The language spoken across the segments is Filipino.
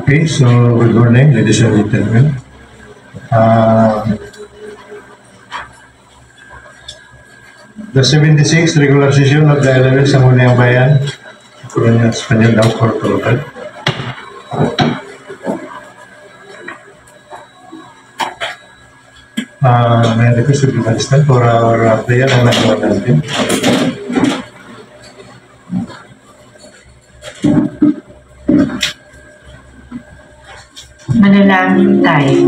Okay, so good morning, ladies and gentlemen. The 76th regular session of the 11th Sangguniang Bayan, Colonial Espanyol daw for total. May request to be managed for our prayer and our natin. Manalangin tayo.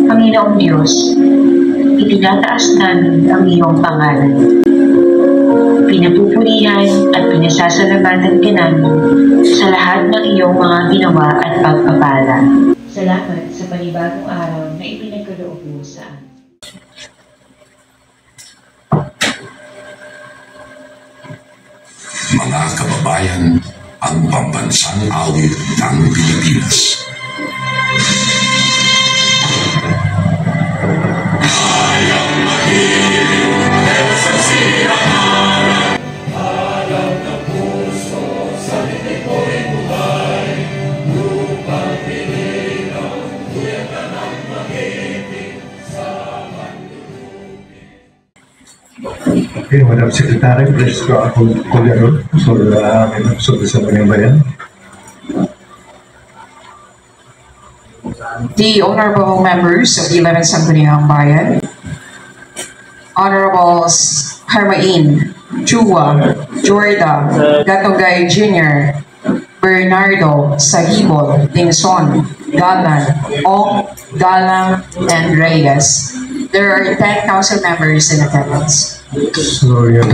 Panginoong Diyos, itinataas namin ang iyong pangalan. Pinapupurihan at pinasasalamatan ka namin sa lahat ng iyong mga ginawa at pagpapala. Salamat sa panibagong araw na ipinagkaloob mo sa amin. Mga kababayan, ang pambansang awit ng Pilipinas. Hayang magiging nagsasirahan, hayang ng puso sa hindi ko'y buhay, lupang pinilang, kuya ka ng magiting sa manlulubi. Okay, Madam Secretary, please call the roll for members of the Sangguniang Bayan. The honorable members of the 11th Sangguniang Bayan, Honorables Hermain, Chua, Jorda, Gatogay Jr., Bernardo, Sagibol, Dingson, Galan, Ong, Galang, and Reyes. There are 10 council members in attendance. So we have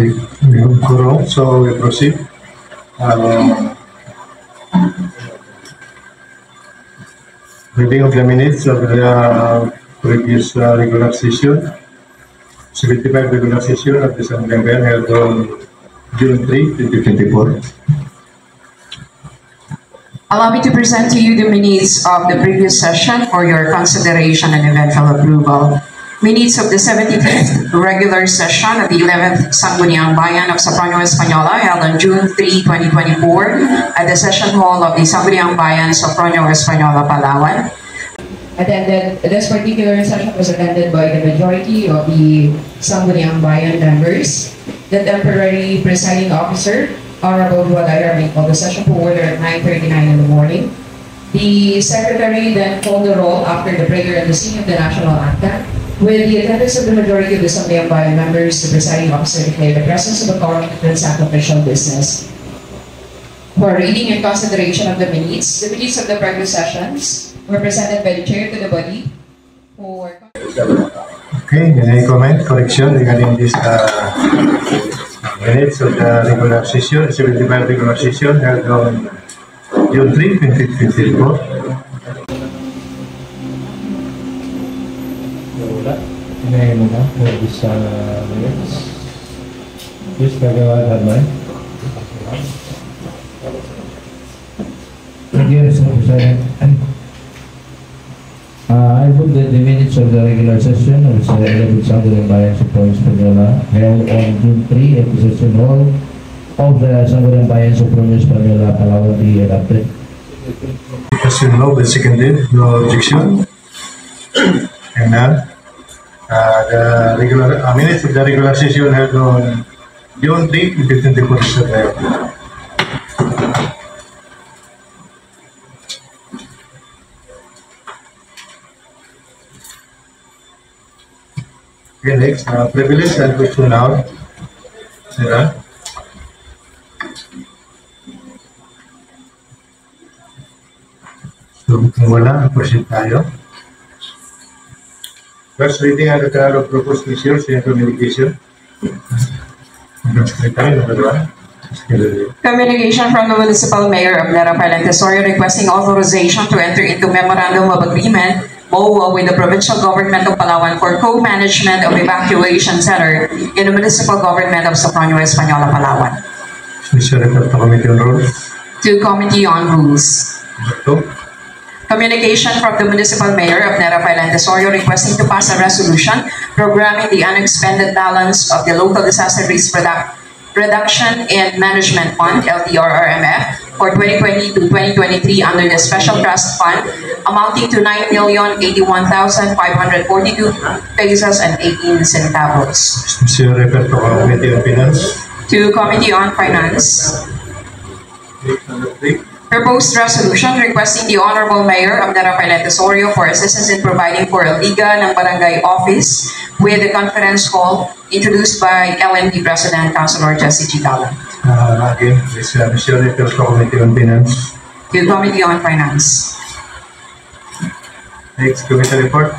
quorum, so we proceed. Reading of the minutes of the previous regular session, 75 regular session of the Sangguniang Bayan held on June 3, 2024. Allow me to present to you the minutes of the previous session for your consideration and eventual approval. Minutes of the 75th regular session of the 11th Sangguniang Bayan of Sopronio Española held on June 3, 2024 at the session hall of the Sangguniang Bayan, Sopronio Española, Palawan. This particular session was attended by the majority of the Sangguniang Bayan members. The temporary presiding officer, Honorable Dualaira, may call the session to order at 9:39 in the morning. The secretary then called the roll after the prayer and the singing of the national anthem. With the attendance of the majority of the Sangguniang Bayan members, the presiding officer declared the presence of a quorum to transact official business. For reading and consideration of the minutes of the previous sessions were presented by the chair to the body. Okay, any comment, correction regarding this minutes of the regular session, 75 regular session held on June 3, 2024? Inahin mo na for this minutes. Please, Kagawad Hadman. Yes, Mr. President. I move that the minutes of the regular session of the 11th Sangguniang Bayan Sopronio Española held on June 3 at the session hall of the Sangguniang Bayan Sopronio Española, Palawan be adopted. As you know, the seconded, no objection. And now, the regular minutes of the regular session held on June 3, 2024 is adopted. Okay, next, privilege and question now. Sarah. So, kung wala, proceed tayo. First reading and declaration of proposed measures and communication. Communication from the Municipal Mayor of Nera Palentesorio requesting authorization to enter into Memorandum of Agreement MOA with the Provincial Government of Palawan for co-management of evacuation center in the Municipal Government of Sopronio Española, Palawan. Special report to Committee on Rules. To Committee on Rules. Communication from the Municipal Mayor of Nera Palentesorio requesting to pass a resolution programming the unexpended balance of the Local Disaster Risk Reduction and Management Fund, LDRRMF, for 2020 to 2023 under the Special Trust Fund amounting to 9,081,542 pesos and 18 centavos. Monsieur, refer to Committee on Finance. To Committee on Finance. Number 3. Proposed resolution requesting the Honorable Mayor of Darapailete Osorio for assistance in providing for a Liga ng Barangay Office with a conference call introduced by LND President Councilor Jesse Chigala. Again, this Monsieur, refer to Committee on Finance. To Committee on Finance. Next, Committee report.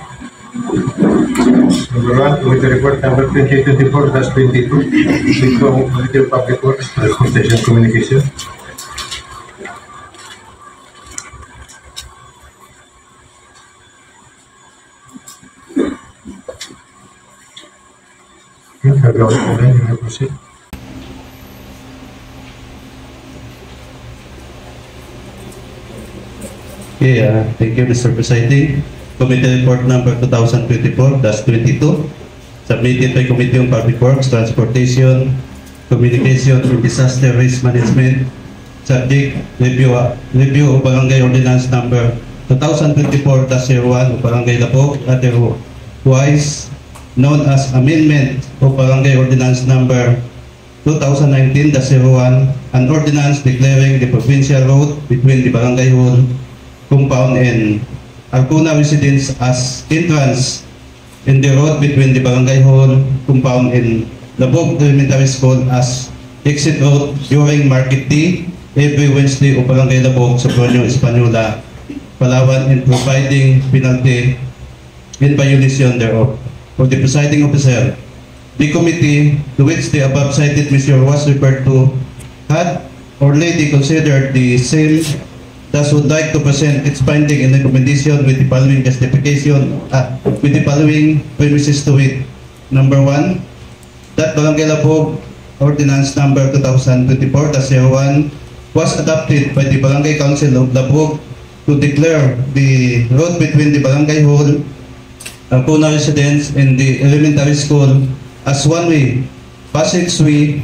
Number 1, Committee report number 2024-22. Committee of Public Works, Transportation, Communication. Proceed. Thank you, Mr. Presiding. Committee report number 2024-22, submitted by Committee on Public Works, Transportation, Communication, and Disaster Risk Management. Subject, review of Barangay Ordinance number 2024-01 of Barangay Lapok, otherwise known as Amendment of Barangay Ordinance number 2019-01, an ordinance declaring the provincial road between the Barangay Hall compound and Alcuna residence as entrance in the road between the Barangay Hall compound and Labog Elementary School as exit road during Market Day every Wednesday of Barangay Labog, Sopronio, Espanola, Palawan, and providing penalty in violation thereof. For the presiding officer, the committee to which the above cited measure was referred to had already considered the same, thus would like to present its finding and recommendation with the following justification, with the following premises to it. Number 1, that Barangay Labog Ordinance number 2024-01 was adopted by the Barangay Council of Labog to declare the road between the Barangay Hall, Alcuna residence, and the elementary school as one-way passageway,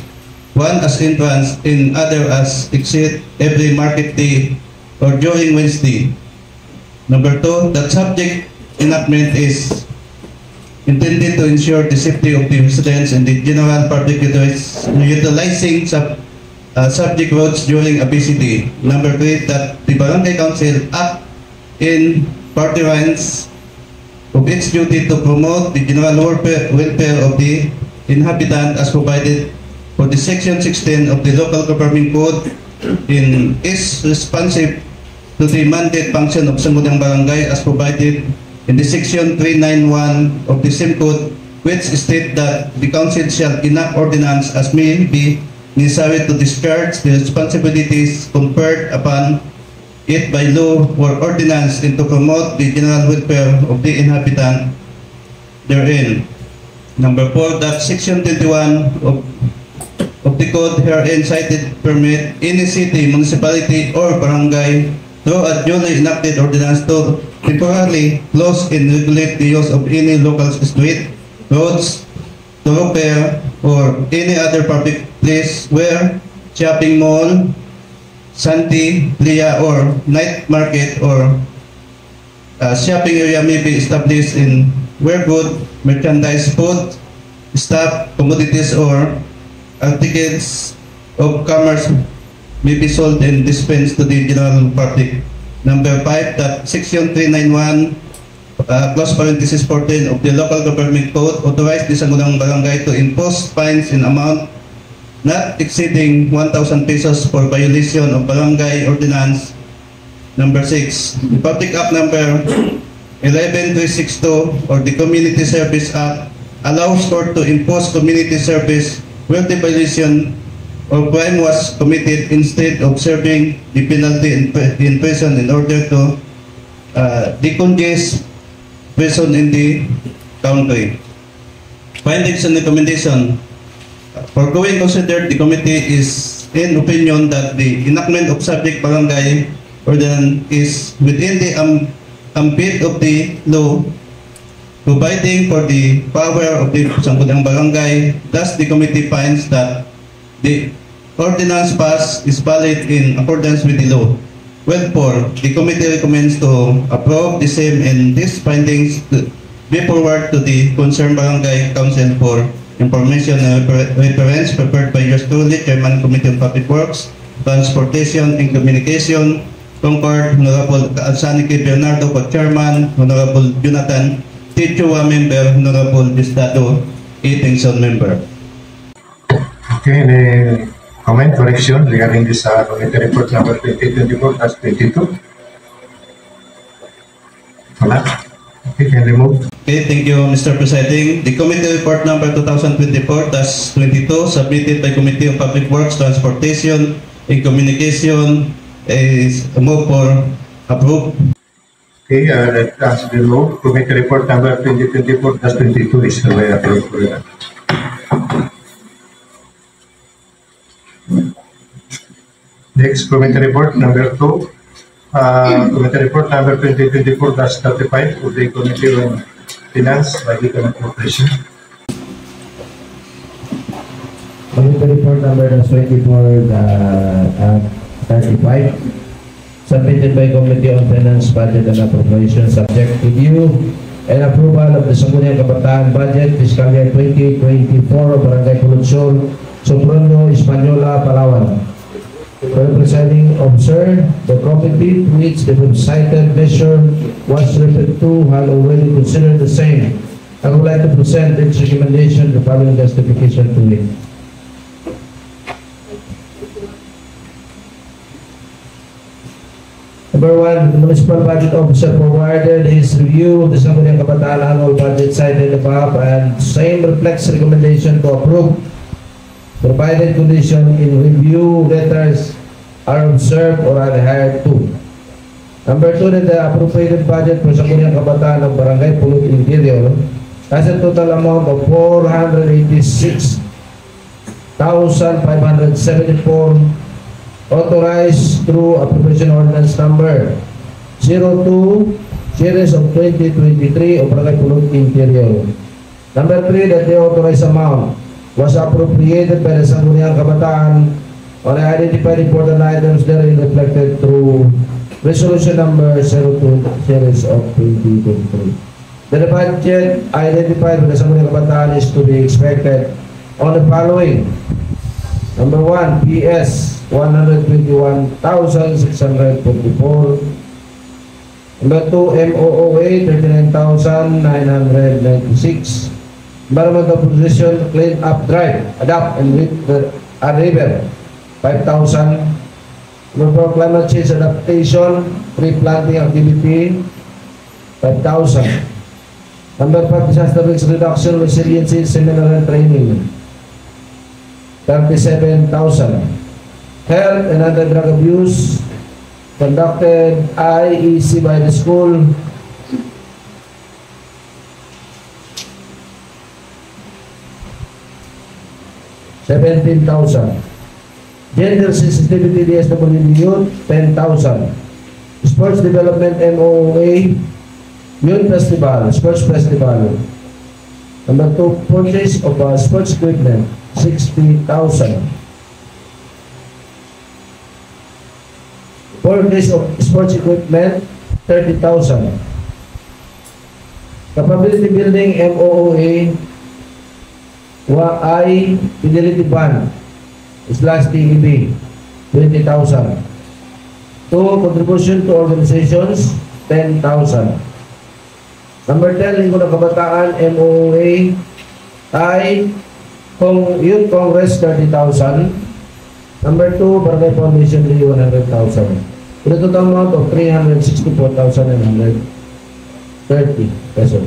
one as entrance and other as exit every market day or during Wednesday. Number 2, that subject enactment is intended to ensure the safety of the residents and the general public utilizing subject roads during a busy day. Number 3, that the Barangay Council act in furtherance of its duty to promote the general welfare of the inhabitant as provided for the Section 16 of the Local Government Code in is responsive to the mandate function of Sangguniang Barangay as provided in the Section 391 of the same code, which state that the Council shall enact ordinance as may be necessary to discharge the responsibilities conferred upon it by law or ordinance and to promote the general welfare of the inhabitant therein. Number 4, that Section 21 of the code herein cited permit any city, municipality, or barangay through a duly enacted ordinance to temporarily close and regulate the use of any local street, roads, thoroughfare, or any other public place where shopping mall, Santi, Playa, or night market or shopping area may be established in where good merchandise, food, stock, commodities, or articles of commerce may be sold and dispensed to the general public. Number 5, that Section 391, clause parenthesis 14 of the Local Government Code authorized the Sangguniang Barangay to impose fines in amount not exceeding 1,000 pesos for violation of Barangay Ordinance. Number 6, the Public Act number 11362 or the Community Service Act allows court to impose community service where the violation or crime was committed instead of serving the penalty in prison in order to decongest prison in the country. Findings and recommendation. Foregoing considered, the committee is in opinion that the enactment of subject barangay ordinance is within the ambit of the law, providing for the power of the Sangguniang Barangay. Thus, the committee finds that the ordinance passed is valid in accordance with the law. Wherefore, the committee recommends to approve the same and these findings to be forwarded to the concerned barangay council for information and reference prepared by yours truly, Chairman, Committee on Public Works, Transportation and Communication, Concord, Honorable Alsaniki Bernardo, Chairman, Honorable Jonathan Tichua, Member, Honorable Distado Itingson, Member. Okay, any comment, correction regarding this committee report number 2024-22? Wala? Okay, can remove. Okay, thank you, Mr. Presiding. The committee report number 2024-22 submitted by Committee on Public Works, Transportation and Communication is moved for approve. Okay, that has been moved. Committee report number 2024-22 is approved for that. Next, committee report number 2. Committee report number 2024-35 of the Committee on Finance, Budget and Appropriation. Committee report number 24-35, submitted by Committee on Finance, Budget and Appropriation, subject to review and approval of the Sangguniang Kabataan Budget Fiscal Year 2024 of Barangay Pulutsol, Sombronyo, Hispaniola, Palawan. Representing observed, the committee to which the cited measure was referred to had already considered the same. I would like to present its recommendation, the following justification to it. Number one, the Municipal Budget Officer forwarded his review of the Sangguniang Kabataan annual budget cited above, and same reflects recommendation to approve, provided condition in review letters are observed or adhered to. Number two, that the appropriated budget for Sangguniang Kabataan of Barangay Pulut Interior has a total amount of 486,574 authorized through appropriation ordinance number 02 series of 2023 of Barangay Pulut Interior. Number three, that the authorized amount was appropriated by the Sangguniang Kabataan on identified important items therein reflected through resolution number 02 series of 2023. The budget identified by the Sangguniang Kabataan is to be expected on the following. Number one, PS 121,644. Number two, MOOA 39,996. Environmental Protection Clean Up Drive, Adapt and River 5,000. Number four, Climate Change Adaptation Tree Planting Activity 5,000. Number five, Disaster Risk Reduction Resiliency Seminar and Training 37,000. Health and Anti-Drug Abuse conducted IEC by the school 17,000. Gender Sensitivity DSWD Youth 10,000. Sports Development MOA Youth Festival, Sports Festival. Number two, purchase of sports equipment 60,000. Purchase of sports equipment 30,000. Capability Building MOOA I Fidelity Band /TEB 20,000. Two, contribution to organizations 10,000. Number 10, Linggo ng Kabataan MOOA I Youth Congress 30,000. Number 2, Barangay Foundation Day 100,000. With a total amount of 364,930 pesos.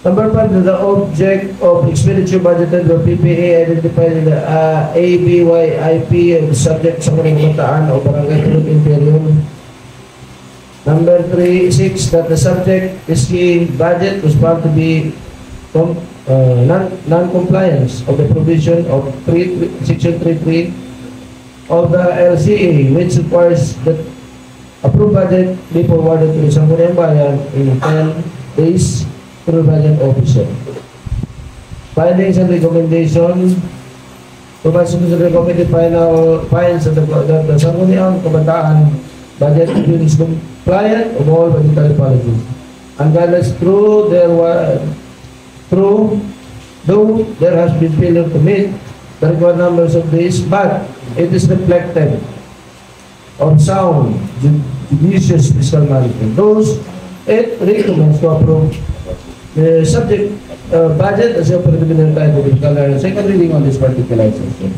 Number 5, the object of expenditure budgeted for PPA identified in the ABYIP of the subject sa mga kabataan o Barangay Pulut Interior. Number 6, that the subject fiscal budget was found to be non-compliance of the provision of Section 3.3 of the LCA, which requires that approved budget be forwarded to the Sangguniang Bayan in 10 days to the budget officer. Findings and recommendation. Provides to the committee finds that the Sangguniang Kabataan budget is compliant of all budgetary policies. And guidelines though there has been failure to meet the required numbers of these, but it is reflected on sound, judicious fiscal management. Those, it recommends to approve the subject budget as operative in the second reading on this particular session.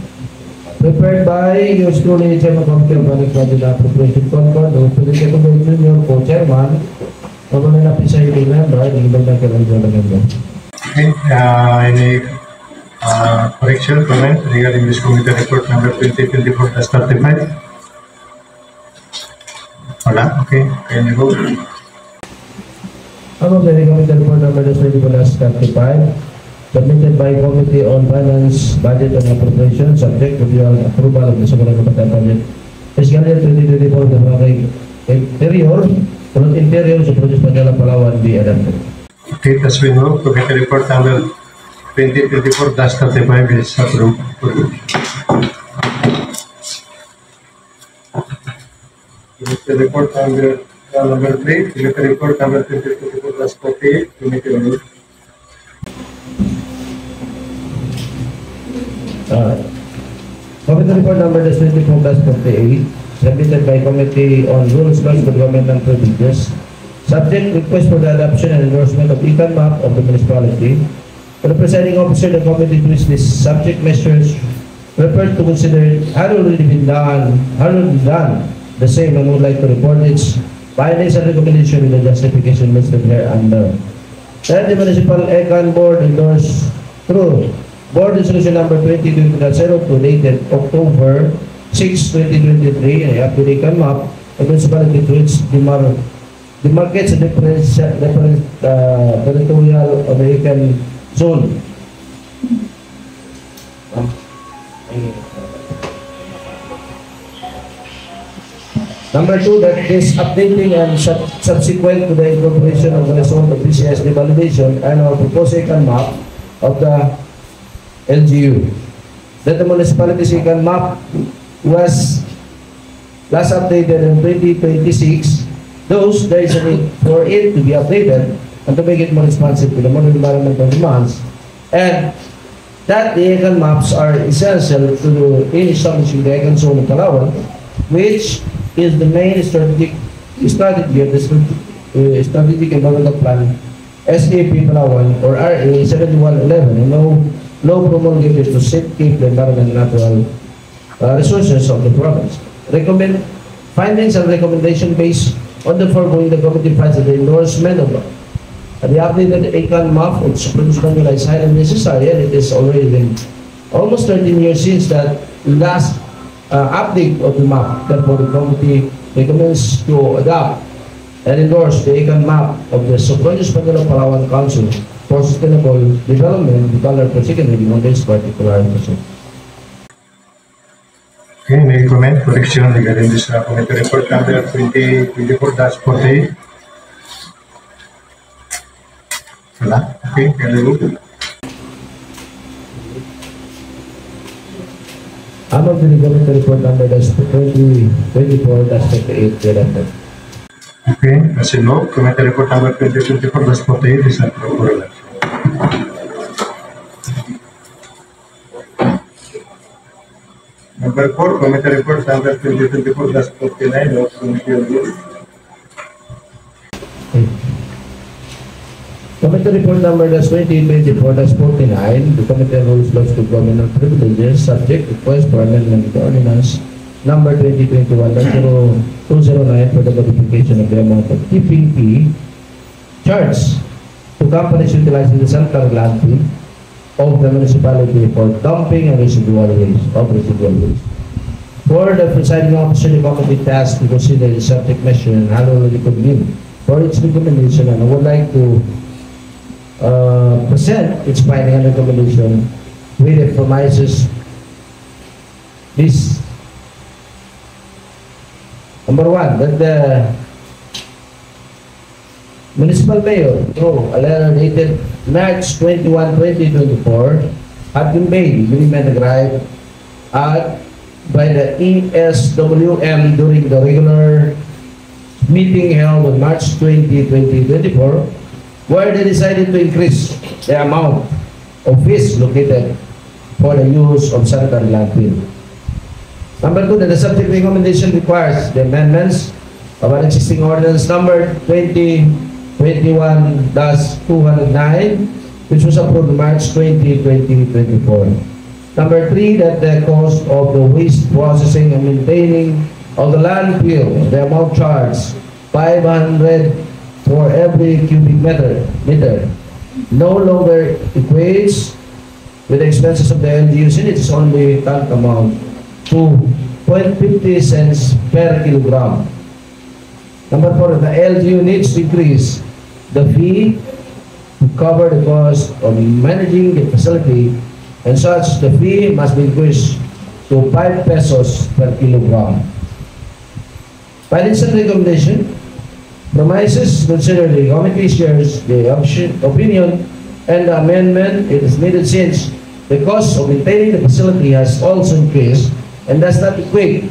Prepared by yours truly, Chairman Committee on Public Budget Appropriation Concord, the President Junior Co-Chairman, Honorable Presiding Member, and the Member. Okay, any correction, comment regarding this committee report number 2024-35? Wala? Okay, can you go? Ano the committee report number 2024-35 submitted by Committee on Finance, Budget and Appropriation subject to the approval of the Sangguniang Kabataan Budget Fiscal Year 2024 the Barangay Interior sa Province Manila, Palawan be adopted. Okay, as we know, committee report number 2024-35 is approved. Committee report number 3, committee report number 2024-48, committee on Committee report number 24-48 submitted by Committee on Rules, Laws, Government and Privileges. Subject request for the adoption and endorsement of econ map of the municipality. For the presiding officer, the committee to which this subject measures referred to consider had already done the same and would like to report its findings and recommendation with the justification listed here under. That the Municipal Econ Board endorsed through Board Resolution number 2020-02 dated October 6, 2023 and updated econ map of the municipality to which demarcates a different territorial American zone. Number 2, that is updating and subsequent to the incorporation of the result of PCSD validation and our proposed econ map of the LGU. That the municipality's econ map was last updated in 2026. Those, there is a need for it to be updated and to make it more responsive to the modern environmental demands, and that the econ maps are essential to establishing the econ zone of Palawan, which is the main strategy of the strategic environmental plan SAP Palawan or RA 7111, and law promulgated to safekeep the environment and natural resources of the province. Findings and recommendation based on the foregoing, the committee finds that the endorsement of the updated econ map of Province Manila is highly necessary, and it has already been almost 13 years since that last update of the map. Therefore, the committee recommends to adopt and endorse the econ map of the Province Manila Palawan Council for Sustainable Development, the color for second reading on this particular episode. Okay, may comment, correction regarding this committee report number 2024-48? Wala? Okay, can you go? I'm of the committee report number 2024-38 directed. Okay, as you know, committee report number 2024-48 is approved for election. Number 4, committee report number 2024-49 of Committee on Rules. Committee report number 2024-49, the Committee on Rules, Laws, Government and Privileges, subject request for amendment to ordinance number 2021-209 for the modification of the amount of tipping fee charged to companies utilizing the central landfill of the municipality for dumping and residual waste. For the presiding officer, the committee tasked to consider the subject measure and had already convened for its recommendation, and I would like to present its finding and recommendation with the promises. This number 1, that the municipal mayor, through a letter dated March 21, 2024, had conveyed agreement by the ESWM during the regular meeting held on March 20, 2024, where they decided to increase the amount of fees located for the use of sanitary landfill. Number 2, that the subject recommendation requires the amendments of an existing ordinance number 2021-209, which was approved March 20, 2024. Number 3, that the cost of the waste processing and maintaining of the landfill, the amount charged, 500 for every cubic meter, no longer equates with the expenses of the LGUs units, only tantamount to 0.50 cents per kilogram. Number 4, the LGU needs to increase the fee to cover the cost of managing the facility, and such the fee must be increased to 5 pesos per kilogram. Findings and recommendation. Promises consider the committee shares the opinion and the amendment. It is needed since the cost of maintaining the facility has also increased and does not equate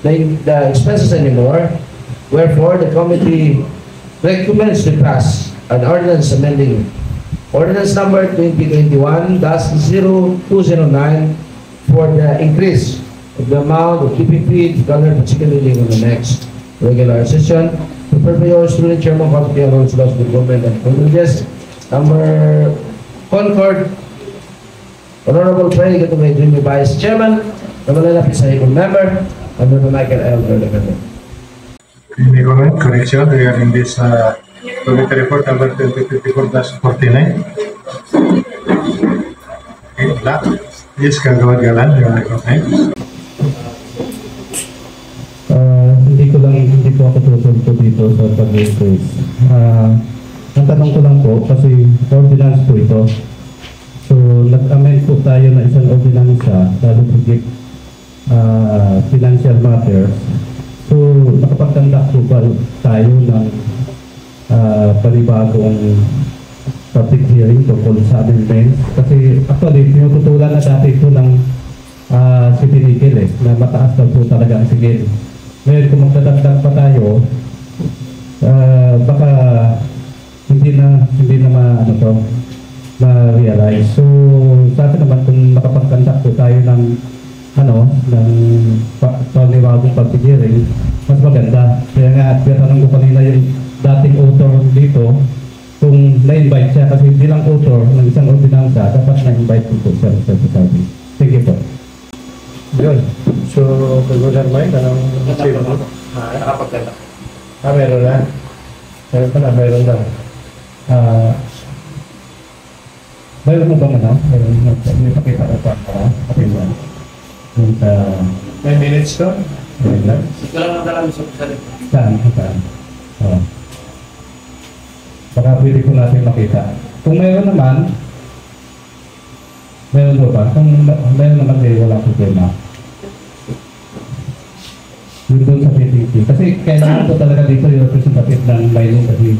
the expenses anymore. Wherefore, the committee recommends to pass an ordinance amending ordinance number 2021-0209 for the increase of the amount of keeping fee declared particularly in the next regular session. To prepare your student chairman, Committee on Rules, Laws, Government and Privileges. Number Concord, Honorable President of the Vice Chairman, Namalala Pisahikul Member, Honorable Michael L. Defendant. Any comment, correction regarding this committee report number 2024-49? Okay, wala. Yes, Kagawad Galan, you want to comment? Hindi po ako tututo dito sa pag-increase. Ang tanong ko lang po, kasi ordinance po ito. So, nag-amend po tayo na isang ordinansa, lalo po financial matters. So, nakapagtanda po ba tayo ng panibagong public hearing tungkol sa amendments? Kasi actually, tinututulan na dati ito ng City Nickel na mataas daw po talaga ang sigil. Ngayon, kung magdadagdag pa tayo, baka hindi na ma-realize. So, sa atin naman, kung makapag-conduct po tayo ng panibagong pag-hearing, mas maganda. Kaya nga, tanong ko kanina yung dating author dito, kung na-invite siya, kasi bilang author ng isang ordinansa, dapat na-invite po siya sa society. Sige po. Yun. So, Kagulan Mike, anong save mo? Nakapagdala. Meron na. Meron pa na, meron na. Mayroon mo bang may pakita ko pa kapila yung sa... May minutes to? Ito lang ang dalang sa sarili. Saan? Baka pwede ko natin makita. Kung mayroon naman, meron po ba? Kung meron naman kayo, walang problema. Yun doon sa PTP. Kasi kailangan po talaga dito yung representative ng mining kasi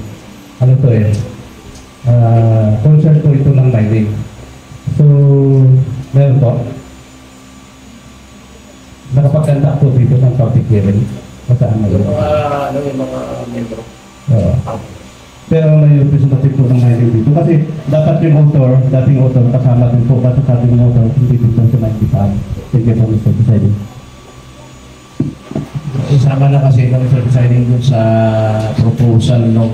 concern po ito ng mining. So, meron po. Nakapagkanta po dito ng public hearing. Masaan na yun? Yung mga membro. Pero may representative po ng mining dito. Kasi dapat yung author, dating author, kasama din po. Kasi sabi ng author, hindi dito sa 95. Sige po, Mr. President. Isama na kasi kami sa deciding dun sa proposal ng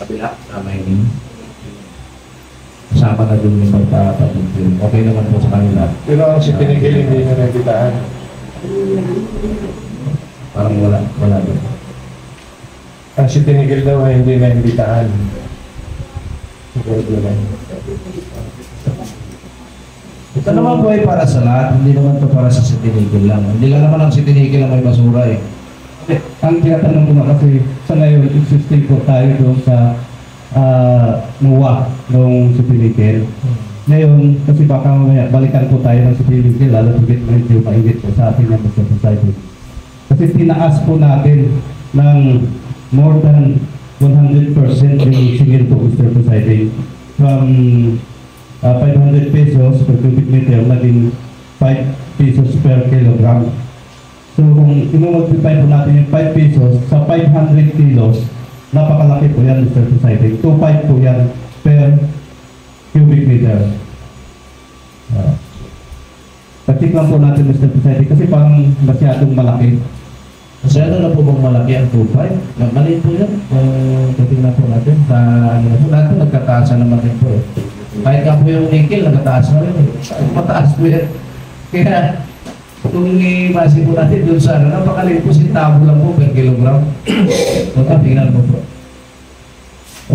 kabila na mining. Kasama na dun yung pagpapagpapil. Okay naman po sa kanila. Pero ang si Pinigil hindi nyo nabitaan. Parang wala dun. Ang si Pinigil daw ay hindi nabitaan. Ito naman po ay para sa lahat, hindi naman ito para sa City Nickel lang. Hindi lang naman ang City Nickel ang may basura eh. Ang tinatanong ko nga kasi sa ngayon, existing po tayo doon sa MUA noong City Nickel. Ngayon, kasi baka mamaya balikan po tayo ng City Nickel, lalo higit medyo mainit po sa ating mga society. Kasi tinaas po natin ng more than 100% yung singil po, Mr. Presiding, from 500 pesos per cubic meter naging 5 pesos per kilogram. So kung i-multiply po natin yung 5 pesos sa 500 kilos, napakalaki po yan, Mr. Presiding. 2.5 po yan per cubic meter. Pacheck lang po natin, Mr. Presiding, kasi parang masyadong malaki. Masyado na po bang malaki ang 2.5? Maliit po yan. Titingnan po natin. Ano na po natin, nagkataasan naman din po. Kahit nga po yung nickel, nagkataas na rin. Mataas po yan. Kaya, kung i-base po natin doon sa napakaliit po, sintabo lang po per kilogram. Tingnan po po.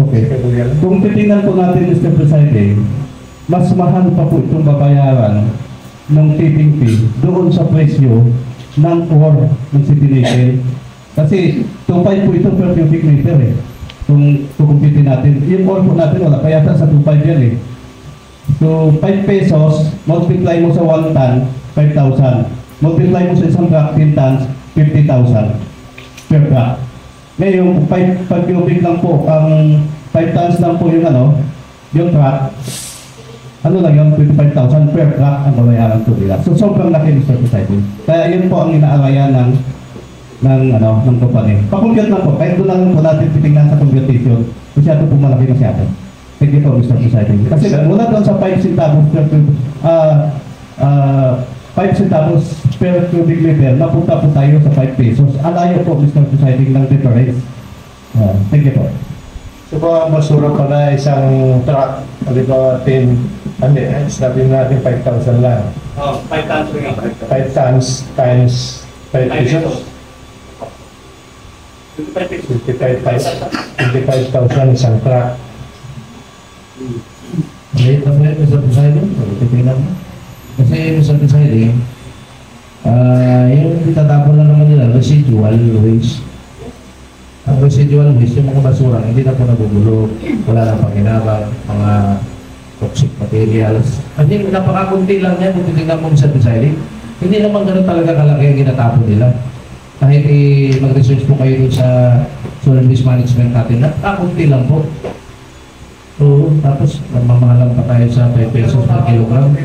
Okay. Kung titingnan po natin, Mr. Presiding, mas mahal pa po itong babayaran ng tipping fee doon sa presyo ng ore ng City Nickel. Kasi 2.5 po ito per cubic meter eh. Kung kukumpitin natin, yung ore po natin wala, kaya sa 2.5 yan eh. So 5 pesos, multiply mo sa 1 ton, 5,000. Multiply mo sa isang truck, 10 tons, 50,000 per truck. Ngayon, 5 cubic lang po, ang 5 tons lang po yung truck, ano lang yun, 25,000 per truck ang babayaran po nila. So sobrang laki, Mr. Presiding. Kaya yun po ang inaarayan ng company. Pakumpute lang po, kahit doon lang po natin titingnan sa computation, masyado po malaki masyado. Thank you po, Mr. Presiding. Kasi mula doon sa 5 centavos per cubic meter, napunta po tayo sa 5 pesos. Alayo po, Mr. Presiding, ng difference. Thank you po. So ba, basura pala isang truck, di ba, sabi natin 5,000 lang. 5 tons rin. 5 tons times 5 pesos. 55,000 isang truck. Maliit na po yan, Mr. Presiding. Titingnan mo. Kasi, Mr. Presiding, yung itatapon na naman nila, residual waste. Ang residual waste, yung mga basura, hindi na po nabubulog, wala na panginabang, mga toxic materials. Hindi, napakakunti lang yan kung titignan mo, Mr. Presiding. Hindi naman ganun talaga kalaki ang ginatapon nila. Kahit mag-research po kayo sa solid waste management natin, napakakunti lang po. So, tapos, mamamahalang pa tayo sa 5 pesos per kilogram.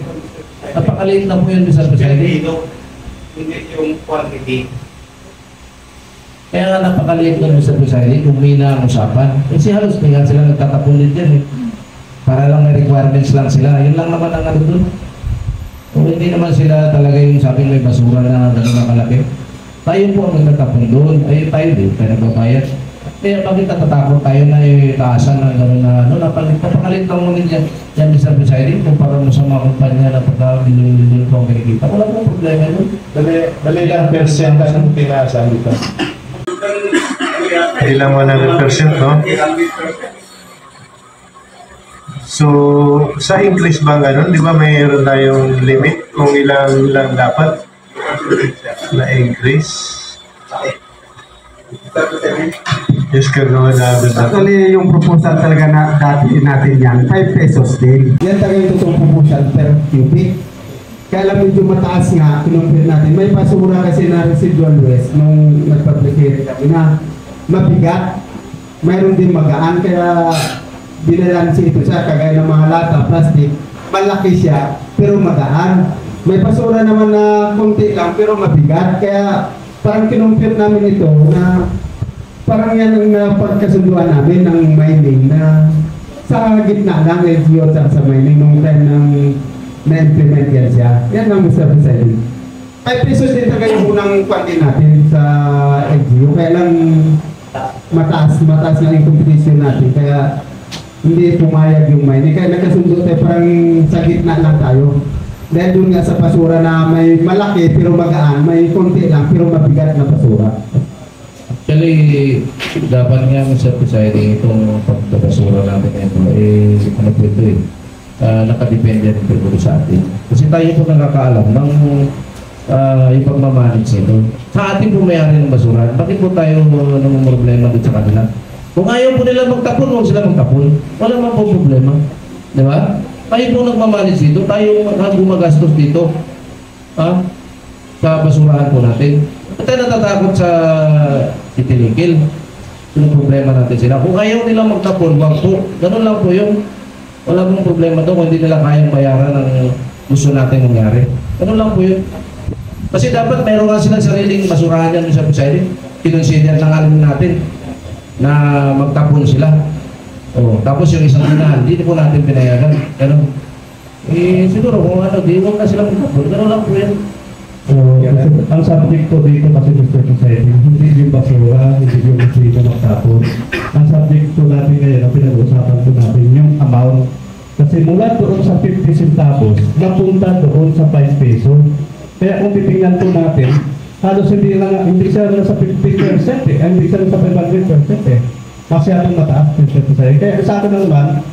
Napakaliit na po yun, Mr. Presiding. Hindi yung quantity. Kaya nga napakaliit nun, Mr. Presiding, kung mina ang usapan. Kasi halos hindi nga sila nagtatapon din dyan eh. Para lang may requirements lang sila. Yun lang naman ang ano dun. Kung hindi naman sila talaga yung sabing may basura na gano'n na kalaki. Tayo po ang nagtatapon doon. Ay tayo din, tayo nagbabayad. Kaya bakit natatakot tayo na itaasan ng gano'n na ano, napakalit lang mo rin yan, Mr. Presiding, kumpara mo sa mga kumpanya na pagka-bilul-bilul po ang kinikita. Wala pong problema yun. Dali lang percent ang tinaasan dito. Hindi lang 100%, no? So, sa increase ba gano'n? Di ba mayroon tayong limit kung ilang dapat na increase? Yes, kagawa na agad natin. Actually, yung proposal talaga na dati natin yan, 5 pesos din. Yan talaga yung totoong proposal per cubic. Kaya lang medyo mataas nga, kinumpir natin. May basura kasi na residual waste nung nag-publicate kami na mabigat. Mayroon din magaan, kaya binalansi ito siya, kagaya ng mga lata, plastic. Malaki siya, pero magaan. May basura naman na konti lang, pero mabigat. Kaya parang kinumpir namin ito na parang yan ang pagkasunduan namin ng mining na sa gitna ng LGU at sa mining nung time ng na-implement yan siya. Yan ang Mr. Presiding. 5 pesos din talaga yung unang kwante natin sa LGU. Kaya lang mataas na yung competition natin. Kaya hindi pumayag yung mining. Kaya nagkasundo tayo parang sa gitna lang tayo. Dahil doon nga sa basura na may malaki pero magaan, may konti lang pero mabigat na basura. Actually, dapat nga Mr. Presiding itong pagkabasura natin ito, ano po ito nakadepende rin po sa atin. Kasi tayo po nakakaalam ng yung pagmamanage nito. Sa ating po may-ari ng basura, bakit po tayo ng problema dito sa kanila? Kung ayaw po nila magtapon, huwag sila magtapon. Wala man po problema. Di ba? Tayo po nagmamanage dito, tayo gumagastos dito. Sa basurahan po natin. At tayo natatakot sa itinikil. Yung problema natin sila. Kung ayaw nila magtapon, wag po. Ganun lang po yung wala pong problema doon kung hindi nila kayang bayaran ang gusto natin mangyari. Ganun lang po yun. Kasi dapat mayroon nga silang sariling basurahan yan sa presiding. Kinonsider na nga natin na magtapon sila. Oh, tapos yung isang tinahan, hindi po natin pinayagan. Ganun. Eh, siguro kung ano, di huwag na sila magtapon. Ganun lang po yan. So, ang subject po dito kasi Mr. Society, hindi yung basura, hindi yung dito magtapon. Ang subject po natin ngayon, ang pinag-uusapan po natin, yung amount. Kasi mula doon sa 50 centavos, napunta doon sa 5 peso. Kaya kung titingnan po natin, halos hindi siya na sa 50% eh, hindi siya na sa 500% eh. Masyadong mataas Mr. Society. Kaya sa akin naman,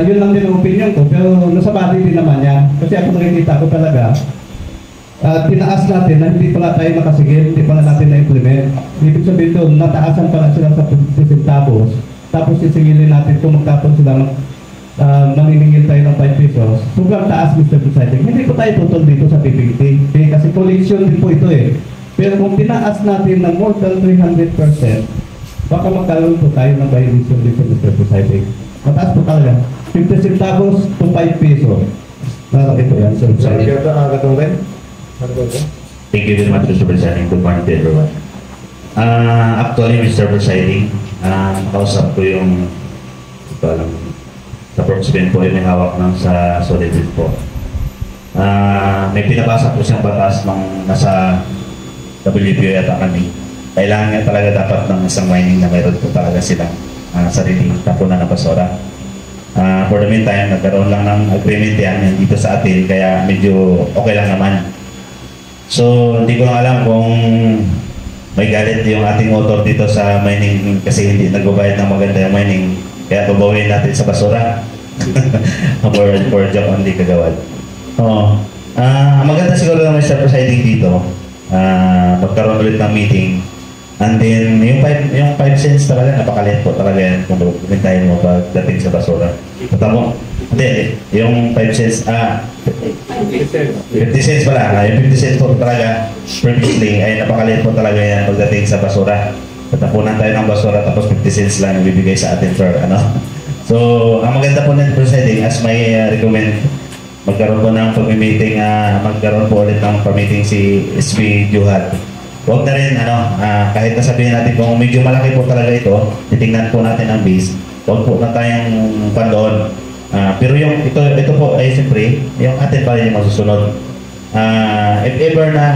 yun lang din ang opinion ko, pero nasa bali din naman yan. Kasi ako nakikita ko talaga, tinaas natin na hindi pala tayo nakasigil, hindi pala natin na-implement. Ibig sabihin doon, nataasan pala sila sa 50 centavos, tapos sisingilin natin kung magtapon sila maniningil tayo ng 5 pesos. Sobrang taas, Mr. Presiding. Hindi po tayo tutol dito sa PPT. Kasi collection din po ito eh. Pero kung tinaas natin ng more than 300%, baka magkaroon po tayo ng violation dito, Mr. Presiding. Mataas po talaga. 50 centavos to 5 pesos. Ito yan, Mr. Presiding. Thank you very much, Mr. Presiding. Good morning to everyone. Actually, Mr. Presiding, nakausap ko yung sa Proxben po yung may hawak ng sa Solidit po. May pinabasa po siyang batas ng nasa WPO yata kami. Kailangan nga talaga dapat ng isang mining na mayroon po talaga silang sariling tapunan na basura. For the meantime, nagkaroon lang ng agreement yan dito sa atin, kaya medyo okay lang naman. So, hindi ko lang alam kung may galit yung ating author dito sa mining kasi hindi nagbabayad ng maganda yung mining. Kaya babawin natin sa basura. for job only kagawad. Maganda siguro ng Mr. Presiding dito. Magkaroon ulit ng meeting. And then, yung 5 cents talaga, napakaliit po talaga yan kung bumitahin mo pagdating sa basura. Tama mo? Hindi, yung 5 cents, 50 cents pala. Yung 50 cents po talaga, previously, ay napakaliit po talaga yan pagdating sa basura. Tatapunan tayo ng basura tapos 50 cents lang yung bibigay sa atin for ano. So, ang maganda po ng Presiding, as may recommend, magkaroon po ng pag-meeting, magkaroon po ulit ng pag-meeting si SB Juhat. Huwag na rin, kahit nasabihin natin kung medyo malaki po talaga ito, titingnan po natin ang base, huwag po na tayong pandoon. Pero yung ito po ay siyempre, yung atin pa rin yung masusunod. If ever na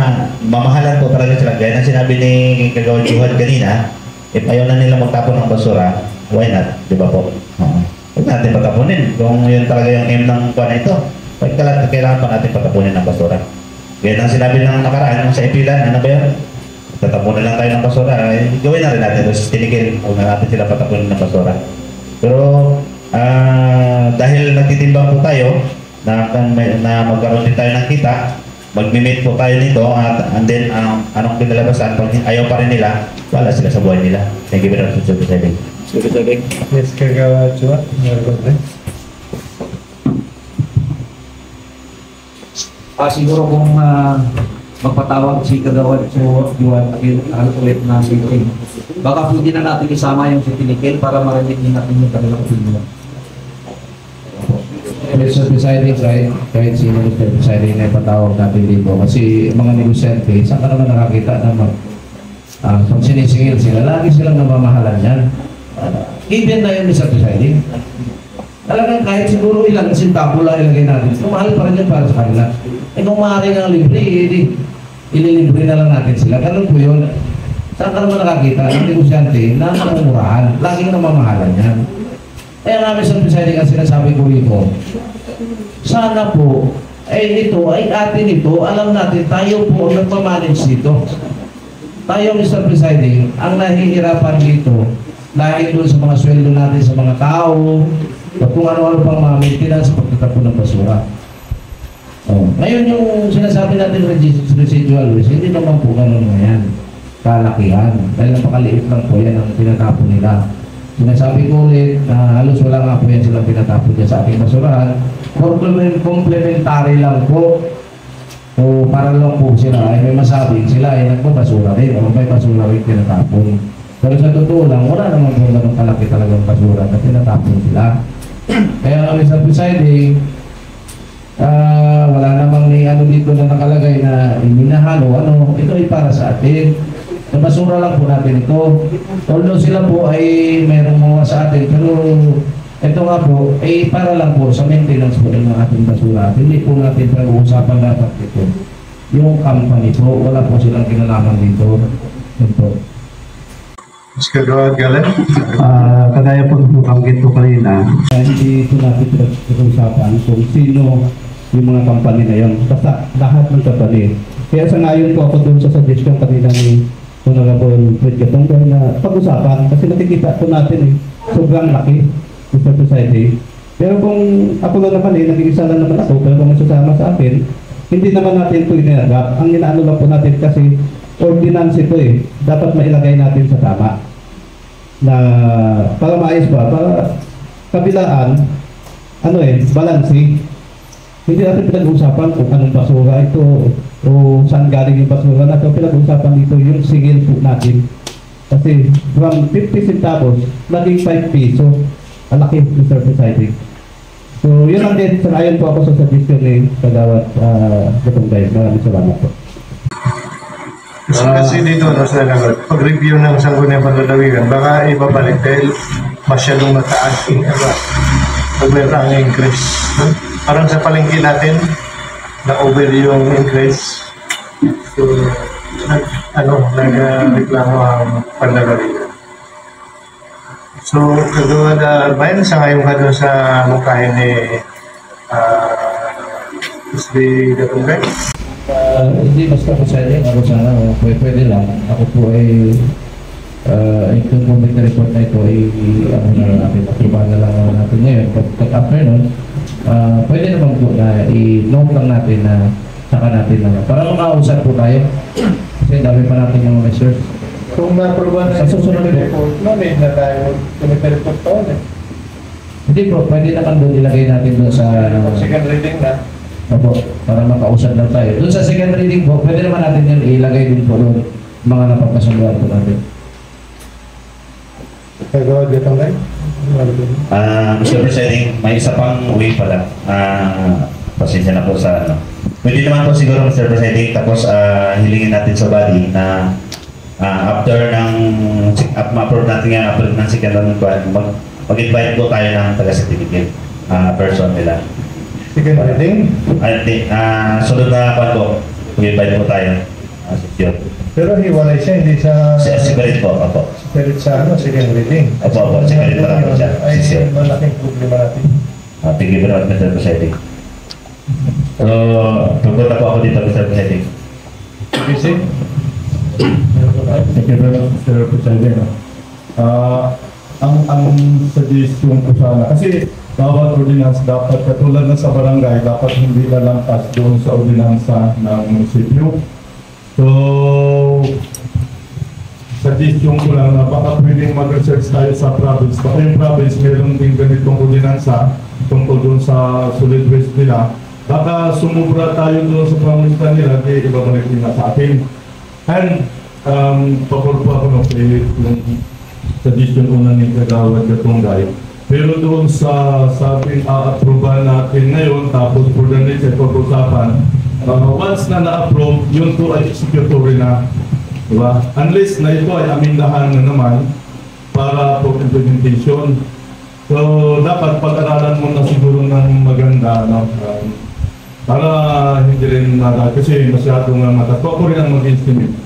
mamahalan po talaga sila, gaya ng sinabi ni Kagawad Juhat kanina, if ayaw na nila magtapon ng basura, why not? Di ba po? Huwag natin patapunin. Kung yun talaga yung aim ng kuha na ito, kailangan pa natin patapunin ng basura. Gaya ng sinabi ng nakaraan, yung sa ipilan, ano ba yun? Tatapunin lang tayo ng basura. Gawin na rin natin. Tapos tinigil, huwag na natin sila patapunin ng basura. Pero dahil nagtitimbang po tayo na magkaroon din tayo ng kita, mag-meet po tayo nito and then anong pinalabasan, pag ayaw pa rin nila, wala sila sa buhay nila. Thank you very much, Mr. Presiding. Mr. Presiding. Yes, Kagawad Juhat. Siguro kung magpatawag si Kagawad Juhat ulit na meeting, baka pwede na natin isama yung si Tinikel para marinig natin yung kanilang opinion. Mr. Presiding, kahit sino Mr. Presiding na ipatawag natin dito kasi mga negosyante, saan ka naman nakakita na pag sinisingil sila, lagi silang namamahalan yan. Even na yun Mr. Presiding, talagang kahit siguro ilang sintabo lang ilagay natin, mahal pa rin yan para sa kanila. Kung maaari ng libre, ililibre na lang natin sila. Ganun po yun. Saan ka naman nakakita ng negosyante na namumurahan, laging namamahalan yan. Kaya namin sa Presiding ang sinasabi ko rito, sana po, ito ay atin ito, alam natin, tayo po ang nagmamanage dito. Tayo, Mr. Presiding, ang nahihirapan dito dahil doon sa mga sweldo natin sa mga tao, at kung ano-ano pang mga maintenance sa pagtatapon ng basura. Ngayon yung sinasabi natin residual waste, hindi naman po ganun na yan. Kalakihan. Dahil napakaliit lang po yan ang tinatapon nila. Sinasabi ko ulit na halos wala nga po yan silang pinatapon dyan sa ating basurahan. Complementary lang po. So, para lang po sila ay may masabing sila ay nagpapasura rin o may basura rin tinatapon. Pero sa totoo lang, wala naman po ganun kalaki talagang basura na tinatapon sila. Kaya kami sa Presiding, wala namang ni ano dito na minahalo, ito ay para sa atin. Basura lang po natin ito. Although sila po ay merong mga sa atin, pero ito nga po, ay para lang po sa maintenance po ng ating basura. Hindi po natin pag-uusapan dapat ito. Yung company po, wala po silang kinalaman dito. Ito. Mas kagawad galan? Kagaya po nabanggit ko kanina, hindi po natin pag-usapan kung sino yung mga company na yun. Basta lahat ng company. Kaya sa ngayon po ako doon sa suggestion kanina ni Honorable Fred Gatong na pag-usapan kasi nakikita po natin sobrang laki sa society. Pero kung ako lang naman nag-iisa lang naman ako, pero kung masasama sa akin, hindi naman natin ito inilagap. Ang inaano lang po natin kasi ordinance ito dapat mailagay natin sa tama. Na para maayos ba, para kabilaan, balancing. Hindi natin pinag-usapan kung anong basura ito o saan galing yung basura na ito. Pinag-usapan dito yung singil po natin. Kasi from 50 centavos, naging 5 piso. Ang laki, Mr. Presiding. So, yun lang din. Sanayon po ako sa suggestion ni Kagawad Gatong guys. Maraming salamat po. Kasi dito, pag-review ng Sangguniang Panlalawigan, baka ibabalik dahil masyadong mataas pag meron ang increase. Parang sa palengke natin, na-over yung increase. So, nag-reklamo ang Panlalawigan. So, kagawad bayan sa ngayon ka doon sa mungkahin ni SB Gatong guys? Hindi basta po sa inyo, ako sana, pwede lang. Ako po ay yung committee report na ito ay natin, matrubahan na lang natin ngayon. But after nun, pwede naman po na i-note lang natin na saka natin na para makausap po tayo. Kasi dami pa natin yung measures. Kung na-approve na susunod report, na tayo committee report pa Hindi po, pwede naman doon ilagay natin doon sa second reading na. Opo, para makausap lang tayo. Doon sa second reading po, pwede naman natin yun ilagay din po doon mga napapasuluhan po natin. Kagawad Gatong guys? Mr. Presiding, may isa pang way pala. Pasensya na po sa Pwede naman po siguro, Mr. Presiding, tapos hilingin natin sa body na after ng ma-approve natin nga, approve ng second round, mag-invite po tayo ng taga-certificate person nila. Second reading? Sunod na po, mag-invite po tayo. Pero hiwalay siya, hindi sa... Separate po, opo. Separate sa second reading. Opo, separate pa lang po siya. Ay, malaking problema natin. Thank you very much, Mr. Presiding. So, tungkol na po ako dito, Mr. Presiding. Busy? Thank you very much, Mr. Presiding. Ang suggestion ko sana, kasi bawat ordinance dapat katulad na sa barangay, dapat hindi lalampas doon sa ordinansa ng munisipyo. So, suggestion ko lang na baka pwedeng mag-research tayo sa province. Baka yung province meron din ganitong ordinansa tungkol doon sa solid waste nila. Baka sumubra tayo doon sa pamilita nila, di ibabalik nila sa atin. And, pakul po ako yung suggestion una ni Kagawad Gatong guys. Pero doon sa sabing a-approval natin ngayon, tapos for the next pag-usapan, once na na-approve, yun po ay executory na. Diba? Unless na ito ay amindahan na naman para for implementation. So, dapat pag-aralan mo na siguro ng maganda, para hindi rin kasi masyadong matatuwa ko rin ang mag-estimate.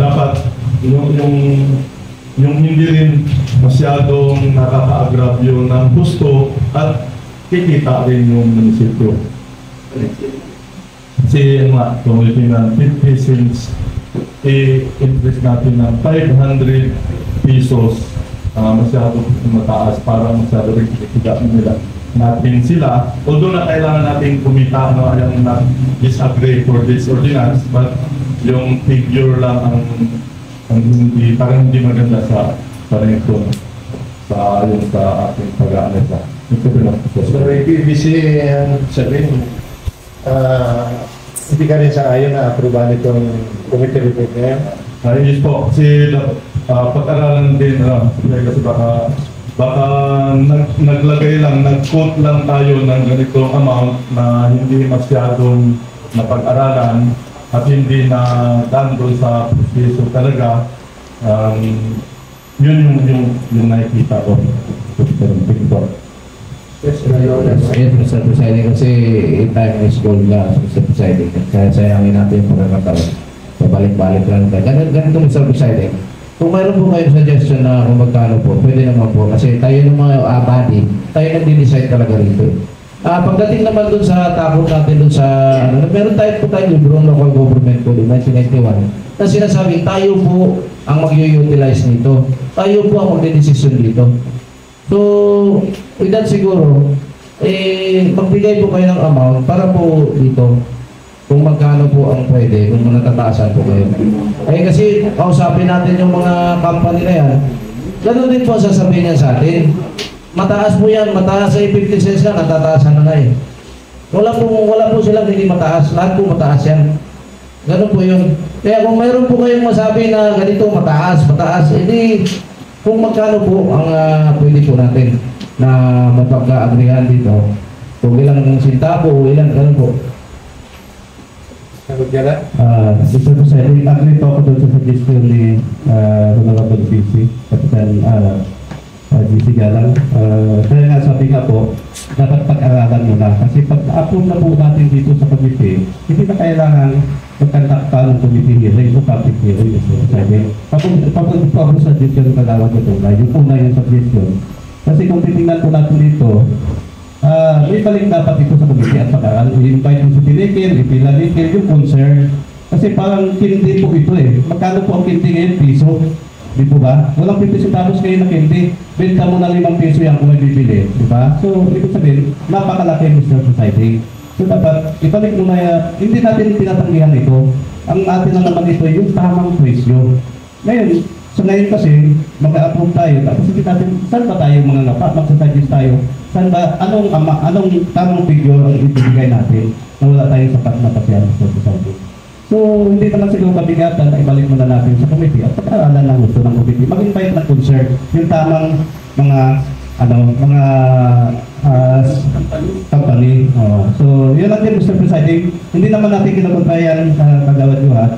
Dapat yung hindi rin masyadong nakaka-agrabyo ng gusto at kikita rin yung munisipyo. Kasi community na 50 cents, i-increase natin ng 500 pesos, masyado mataas para masyado rin kikita nila natin sila. Although na kailangan natin kumita, ayaw na disagree for this ordinance, but yung figure lang ang hindi, parang hindi maganda sa ito sa ating pag-aanalisa. So, ibig sabihin, hindi ka rin sa ayon na aprobahan itong committee report ngayon? Yes po, kasi pag-aralan din, kasi baka naglagay lang, nag-quote lang tayo ng ganitong amount na hindi masyadong napag-aralan. at hindi na daan doon sa proseso talaga, yun yung nakikita ko. Yes, Mr. Presiding, kasi time is gold na, Mr. Presiding. Kaya sayangin natin yung pagkakataon. Pabalik-balik lang tayo. Ganito, Mr. Presiding. Kung mayroon po kayong suggestion na kung magkano po, pwede naman po. Kasi tayo ng mga body, tayo nag-decide talaga rito. Pagdating naman dun sa takot natin dun sa, meron tayo po tayong libro ng local government code in 1991 na sinasabing tayo po ang mag-utilize nito. Tayo po ang mag-decision dito. So, with that siguro, magbigay po kayo ng amount para po dito kung magkano po ang pwede, kung natataasan po kayo. Kasi kausapin natin yung mga company na yan, ganoon din po sasabihin niya sa atin. Mataas po yan, mataas ay 50 cents lang, natataasan na na eh. Wala po silang hindi mataas, lahat po mataas yan. Ganun po yun. Kaya kung mayroon po kayong masabi na ganito, mataas, edi kung magkano po ang pwede po natin na mapagka-agrihan dito, kung ilang sintabo o ilang ganun po. Mr. President, agree po ako doon sa suggestion ni Honorable PC, Kapitan GC Galang. Kaya nga sabi nga po, dapat pag-aralan muna. Kasi pag-approve na po natin dito sa committee, hindi na kailangan magkandak pa ng committee hearing o public hearing. Pag-approve po ako sa suggestion ng Kalawag ito na, yung una yung suggestion. Kasi kung titingnan po natin dito, may balik dapat ito sa committee at pag-aaral. I-invite yung sutilikin, ipilalikin, yung concern. Kasi parang kinti po ito eh. Magkano po ang kinti ngayon? Piso. Di po ba? Walang 50 centavos kayo na kinti. Benta mo na 5 piso yan kung may bibili. Di ba? So, ibig sabihin, napakalaki Mr. Society. So, dapat ibalik mo na, hindi natin tinatanggihan ito. Ang atin lang naman ito, yung tamang presyo. Ngayon, so ngayon kasi, mag-approve tayo. Tapos hindi natin, saan ba tayo mga ngapa? Mag-suggest tayo. Saan ba, anong tamang figure ang ibigay natin na wala tayong sapat na pasyan sa society. So, hindi naman siguro kabigatan na ibalik muna natin sa committee at pag-aralan ng gusto ng committee. Mag-invite ng concern, yung tamang mga company. So, yun lang din, Mr. Presiding. Hindi naman natin kinakontrayan kagawad nyo ha.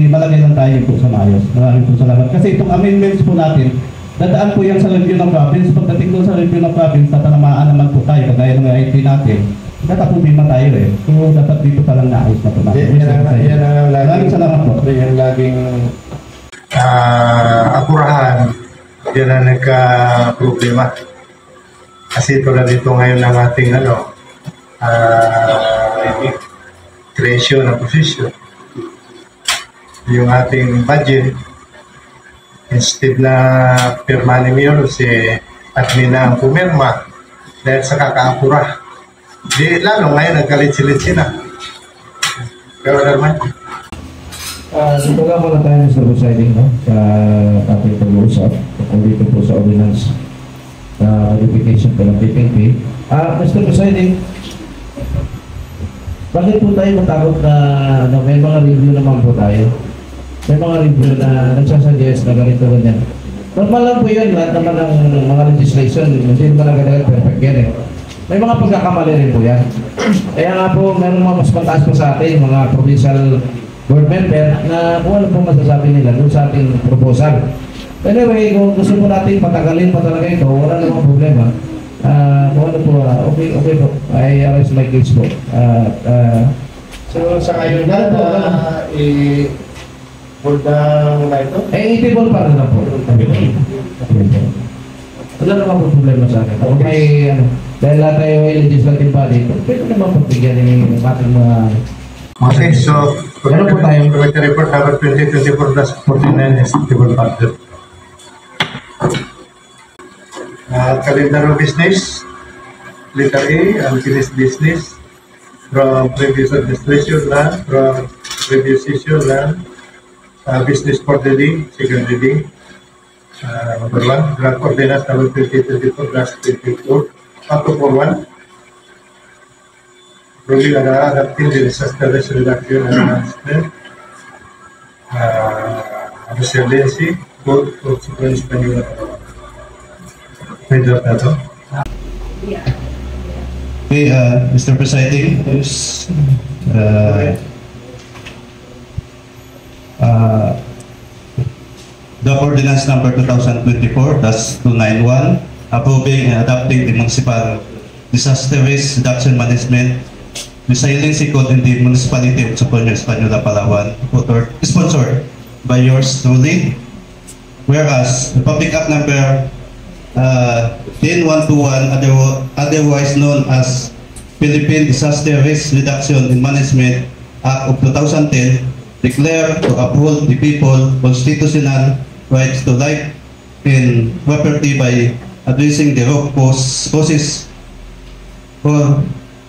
Malagay lang tayo po sa maayos. Maraming po salamat. Kasi itong amendments po natin, dadaan po yan sa review ng province. Pagdating doon sa review ng province, tatanamaan naman po tayo, kagaya ng IT natin. Natapubima tayo eh. So, dapat dito palang naayos na po natin. Maraming salamat po. Yan laging apurahan. Yan ang nagka-problema. Kasi tulad dito ngayon ng ating creation ng position. Yung ating budget, instead na pirma ni Mayor, si admin na ang pumirma dahil sa kakaapura. Di lalo ngayon nagkalit-silit na. Pero naman. Dito lang muna tayo Mr. Presiding sa ating pag-uusap kung dito po sa ordinance na modification po ng PPP. Mr. Presiding, bakit po tayo matakot na may mga review naman po tayo? May mga review na nagsasuggest na ganito ganyan. Normal lang po yun, lahat naman ng mga legislation, hindi naman agad-agad perfect yan eh. May mga pagkakamali rin po yan. Kaya nga po, meron mga mas mataas pa sa atin, mga provincial board member, na kung ano po masasabi nila doon sa ating proposal. Anyway, kung gusto po natin patagalin pa talaga ito, wala namang problema. Kung ano po, okay po. I arrest my case po. So, sa ngayon na hold down na ito? Itibol pa rin na po. Wala namang po problema sa akin. Kung may, dahil lahat tayo ay legislative body, pwede naman pagbigyan ng ating mga... Okay, so, ano po tayo? Committee report number 2024-49 is table budget. Calendar of business, letter A, unfinished business, from previous administration land, from previous issue land, business for the day, second reading. Number 1, draft ordinance number 2024-24, up to 41. Ruling adapting the disaster risk reduction and management, resiliency, both consequence manual. May draft na ito? Okay, Mr. Presiding, have Ordinance Number 2024-291, approving and adopting the Municipal Disaster Risk Reduction Management Resiliency Code in the Municipality of Soponyo, Espanola, Palawan, sponsored by yours truly. Whereas the Public Act Number 10121, otherwise known as Philippine Disaster Risk Reduction and Management Act of 2010, declare to uphold the people constitutional rights to life and property by addressing the root causes or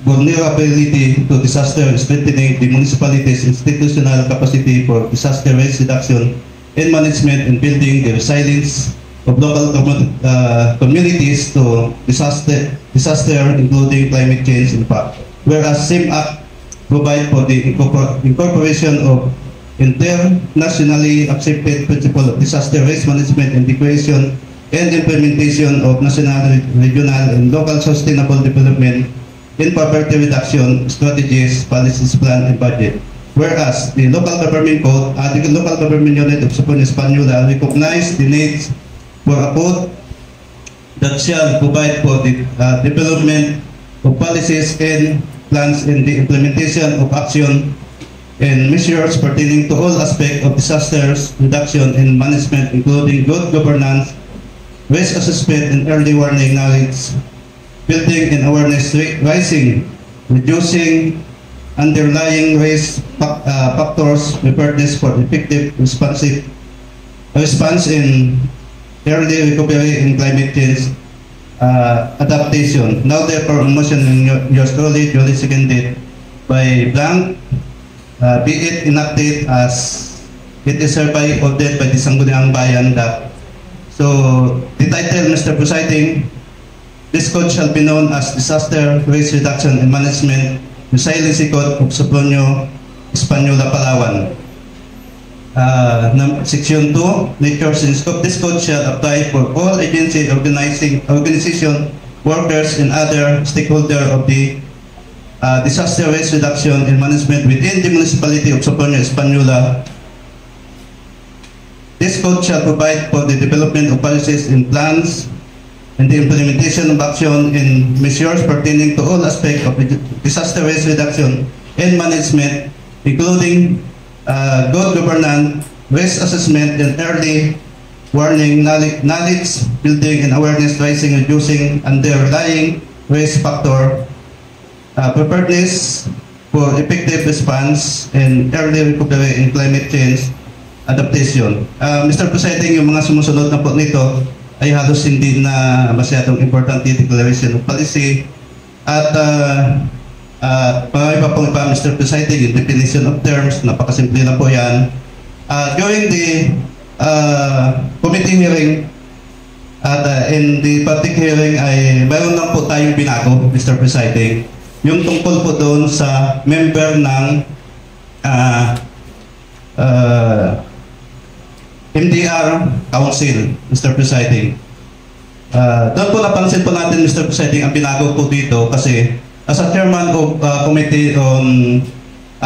vulnerability to disaster, strengthening the municipality's institutional capacity for disaster risk reduction and management, and building the resilience of local communities to disaster, including climate change impact. Whereas same act provide for the incorporation of internationally accepted principle of disaster risk management and the creation and implementation of national, regional, and local sustainable development in poverty reduction strategies, policies, plan, and budget. Whereas the local government code, the local government unit of Soponyo, Espanola recognize the needs for a code that shall provide for the development of policies and plans and the implementation of action and measures pertaining to all aspects of disasters reduction and management, including good governance, risk assessment and early warning knowledge, building and awareness rising, reducing underlying risk factors, preparedness for effective response in early recovery in climate change adaptation. Now therefore, on motion yours truly, duly seconded by Blanc, be it enacted as it is hereby ordered by the Sangguniang Bayan that. So the title, Mr. Presiding, this code shall be known as Disaster Risk Reduction and Management Resiliency Code of Soponyo, Espanola, Palawan. Section 2, nature and scope. This code shall apply for all agency, organization, workers, and other stakeholders of the disaster risk reduction and management within the municipality of Soponyo, Espanola. This code shall provide for the development of policies and plans and the implementation of action and measures pertaining to all aspects of disaster risk reduction and management, including good governance, risk assessment, and early warning knowledge building and awareness rising, reducing underlying risk factor, preparedness for effective response, and early recovery in climate change adaptation. Mr. Presiding, yung mga sumusunod na po nito ay halos hindi na masyadong importante declaration of policy at iba pong iba, Mr. Presiding, yung definition of terms, napakasimple na po yan. During the committee hearing at in the public hearing ay mayroon lang po tayong binago, Mr. Presiding, yung tungkol po doon sa member ng MDR Council, Mr. Presiding. Doon po napansin po natin, Mr. Presiding, ang binago po dito kasi as a chairman of Committee on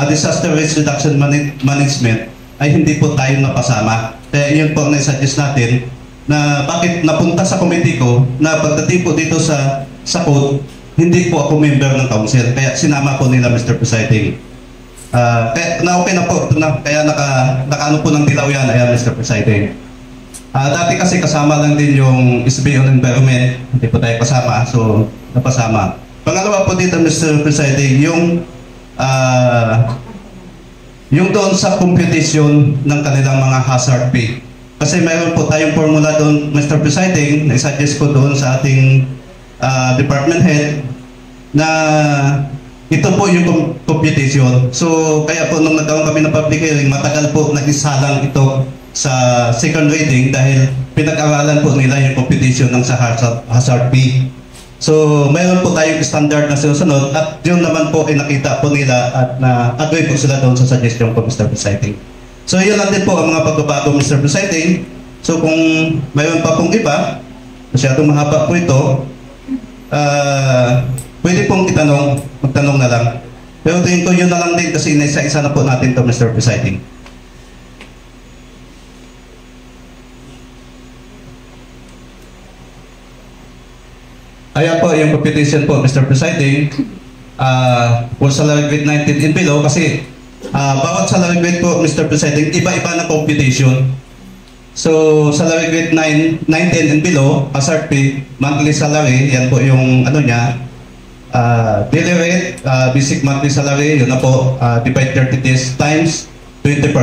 Disaster Risk Reduction Management ay hindi po tayo napasama. Kaya yun po ang naisuggest natin na bakit napunta sa committee ko na pagdating po dito sa code, hindi po ako member ng council. Kaya sinama po nila, Mr. Presiding. Kaya na-okay na po, kaya naka-ano po ng dilaw yan, ayan, Mr. Presiding. Dati kasi kasama lang din yung SB on Environment, hindi po tayo kasama, so napasama. Pangalawa po dito, Mr. Presiding, yung doon sa computation ng kanilang mga hazard pay. Kasi mayroon po tayong formula doon, Mr. Presiding, na suggest ko doon sa ating department head na ito po yung computation. So, kaya po nung nagkaroon kami ng public hearing, matagal po nag-isalang ito sa second reading dahil pinag-aralan po nila yung computation ng sa hazard pay. So, mayroon po tayong standard na sinusunod at yun naman po ay nakita po nila at na-agree po sila doon sa suggestion po, Mr. Presiding. So, yun lang din po ang mga pagbabago, Mr. Presiding. So, kung mayroon pa pong iba, masyadong mahaba po ito, pwede pong magtanong na lang. Pero tingin ko yun na lang din kasi isa-isa na po natin to, Mr. Presiding. Ayan po yung competition po, Mr. Presiding. For salary grade 19 and below, kasi bawat salary grade po, Mr. Presiding, iba-iba na computation. So, salary grade 19 and below, SRP, monthly salary, yan po yung ano niya, daily rate, basic monthly salary, yun na po, divide 30 days times 20%.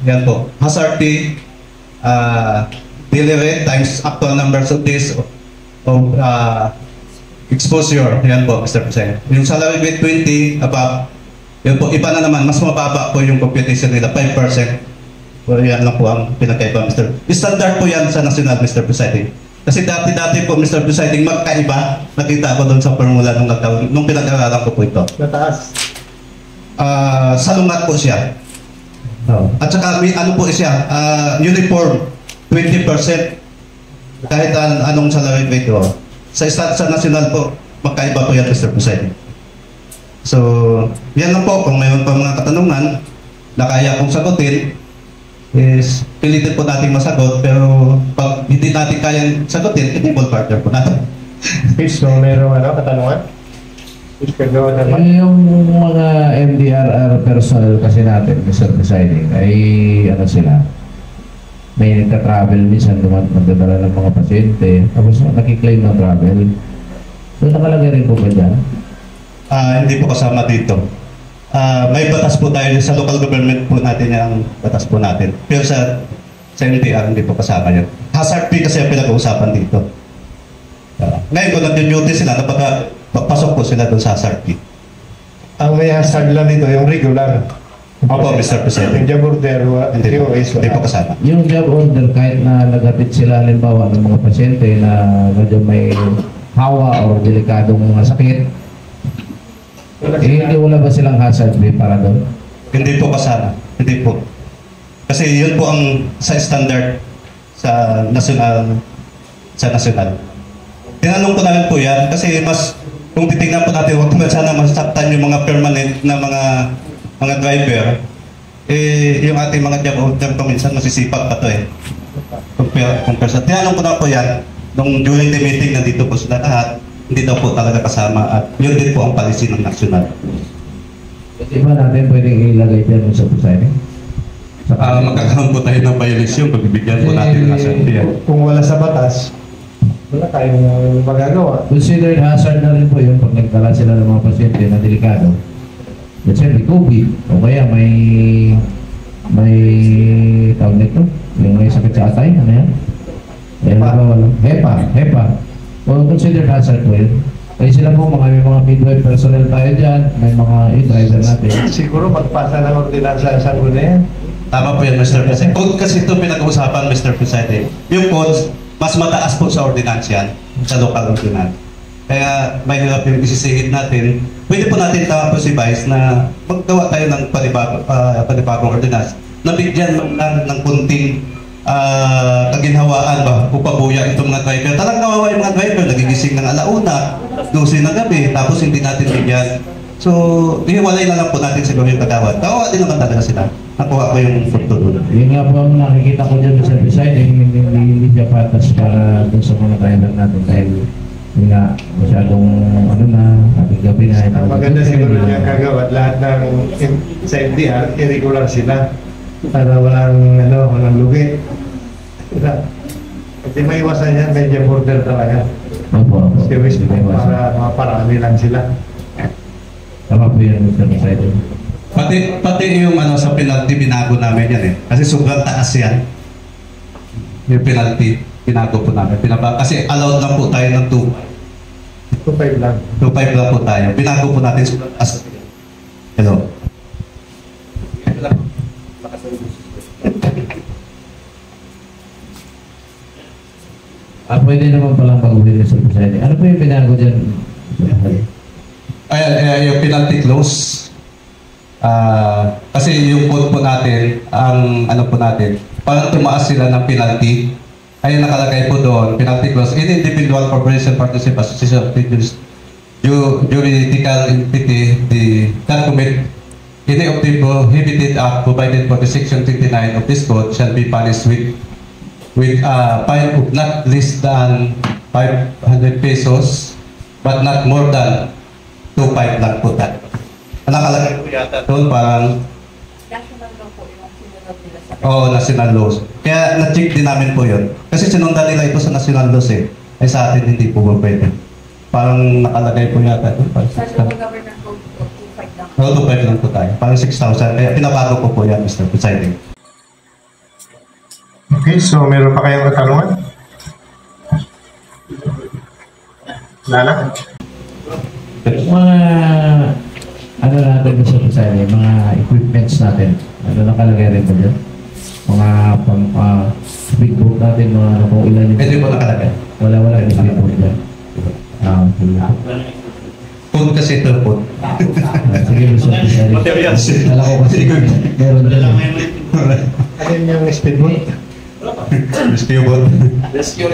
Yan po. SRP, daily rate times actual numbers of days of exposure. Yan po, Mr. President. Yung salary grade 20, above, yun po, iba na naman, mas mababa po yung computation nila, 5%. So, yan lang po ang pinakaiba, Mr. Standard po yan sa national, Mr. Presiding. Kasi dati po, Mr. Presiding, magkaiba. Nakita ko doon sa formula nung pinag-aralan ko po ito. Mataas. Salungat po siya. At saka may ano po siya, uniform, 20%. Kahit anong salary grade ko. Sa national po, magkaiba po yan, Mr. Presiding. So, yan lang po. Kung mayroon pa mga katanungan na kaya kong sagutin, is pilitin po natin masagot, pero pag hindi natin kayang sagutin, enable partner po natin. Please, kung mayroong katanungan? Please, kagawa naman. Yung mga MDRR personnel kasi natin, Mr. Presiding, ay ano sila, may nagka-travel minsan magdadala ng mga pasyente, tapos nakiklaim ng travel. So nakalagay rin po ba dyan? Hindi po kasama dito. May batas po tayo sa local government po natin yung batas po natin. Pero sa NTR hindi po kasama yun. Hazard fee kasi ang pinag-uusapan dito. Ngayon kung nag-duty sila, napasok po sila doon sa hazard fee. Ang may hazard lang dito, yung regular. Opo, Mr. President. Yung job order, hindi po kasama. Yung job order, kahit na naghatid sila halimbawa ng mga pasyente na medyo may hawa o delikadong mga sakit, hindi wala ba silang hazard fee para doon? Hindi po kasama. Hindi po. Kasi yun po ang sa standard sa national. Tinanong ko namin po yan kasi mas kung titignan po natin, huwag naman sana masaktan yung mga permanent na mga driver. Yung ating mga job order po minsan masisipag pa to compare sa tinanong ko na po yan nung during the meeting nandito po sila lahat. Hindi daw po talaga kasama at yun din po ang policy ng national. Di ba natin pwedeng ilagay dyan sa Presiding? Magkakaroon po tayo ng violation pag bibigyan po natin ng hazard fee. Kung wala sa batas, wala tayong magagawa. Considered hazard na rin po yun pag nagdala sila ng mga pasyente na delikado. Let's say may COVID o kaya may tawag nito, yung may sakit sa atay, ano yan? HEPA. O considered hazard po yun. Kaya sila po, may mga midwife personnel tayo dyan, may mga driver natin. Siguro magpasa ng ordinansa sa una yan. Tama po yan, Mr. President. Code kasi ito pinag-uusapan, Mr. President. Yung code, mas mataas po sa ordinance yan, sa local ordinance. Kaya may hirap yung isisingit natin. Pwede po natin tama po si Vice na maggawa tayo ng panibagong ordinance na bigyan lang ng kunting kaginhawaan ba, upabuya itong mga driver. Talagang kawawa yung mga driver, nagigising ng alauna, 12 ng gabi, tapos hindi natin bigyan. So, hiwalay na lang po natin siguro yung kagawad. Kawawa din naman talaga sila. Nakuha ko yung pagtulog. Yun nga po ang nakikita ko dyan sa Presiding, hindi siya patas para dun sa mga driver natin dahil yun nga, masyadong ating gabi na. Ang maganda siguro niya kagawad, lahat ng sa MDR, irregular sila. Para walang lugi. Kasi may iwasan yan, medyo border talaga. Opo. Serious para maparami lang sila. Tama po yan, Mr. Presiding. Pati yung sa penalty, binago namin yan Kasi sobrang taas yan. Yung penalty, binago po namin. Kasi allowed lang po tayo ng 2.5 lang. 2.5 lang po tayo. Binago po natin sobrang taas. Hello. Pwede naman palang baguhin sa Presiding. Ano po yung binago dyan? Yung penalty clause. Kasi yung code po natin, ang po natin, parang tumaas sila ng penalty. Ay nakalagay po doon, penalty clause, in individual corporation partnership association juridical entity that commit any of the prohibited act provided for the section 29 of this code shall be punished with fine of not less than 500 pesos but not more than 2.5 lang po tayo. Nakalagay po yata doon parang national laws. Kaya na-check din namin po yun. Kasi sinundan nila ito sa national laws eh. Ay sa atin hindi po pwede. Parang nakalagay po yata doon. Sa government code, 2.5 lang. 2.5 lang po tayo. Parang 6,000. Kaya pinabago ko po yan, Mr. Presiding. Okay, so meron pa kayong katanungan? Wala na? Mga ano natin gusto ko sa inyo, mga equipments natin, ano nakalagay rin ba dyan? Mga big boat natin, mga ano kung ilan yung... Pwede po nakalagay. Wala yung big boat dyan. Food kasi ito po. Sige, gusto ko sa inyo. Alam ko kasi meron dyan. Alin yung speedboat? Rescue boat. Rescue.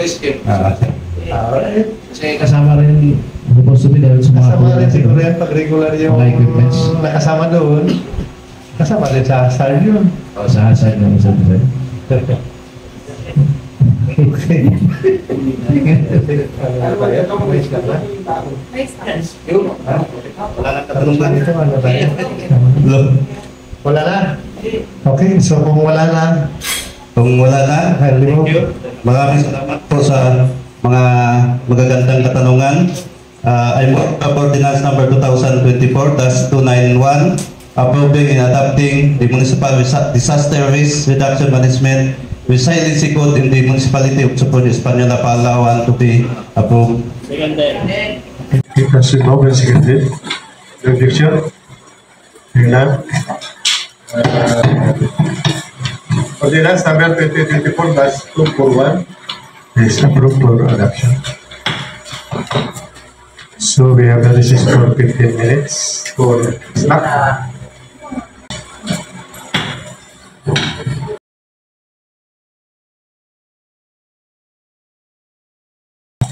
Kasi kasama rin supposed to be dahil sa mga Kasama rin siguro yan pag regular yung mga equipments. nakasama doon. Kasama rin sa hazard yun. O sa hazard ng isang design. Wala na? Okay, so kung wala na, Maraming salamat po sa mga magagandang katanungan. I move Ordinance number 2024-291 approving and adopting the Municipal Disaster Risk Reduction Management Resiliency Code in the Municipality of Socorro, Española, Palawan to be approved. it has been moved and seconded. The objection? Hearing none. Ordinance number 2024-241 is approved for adoption. So we have a recess for 15 minutes for snack.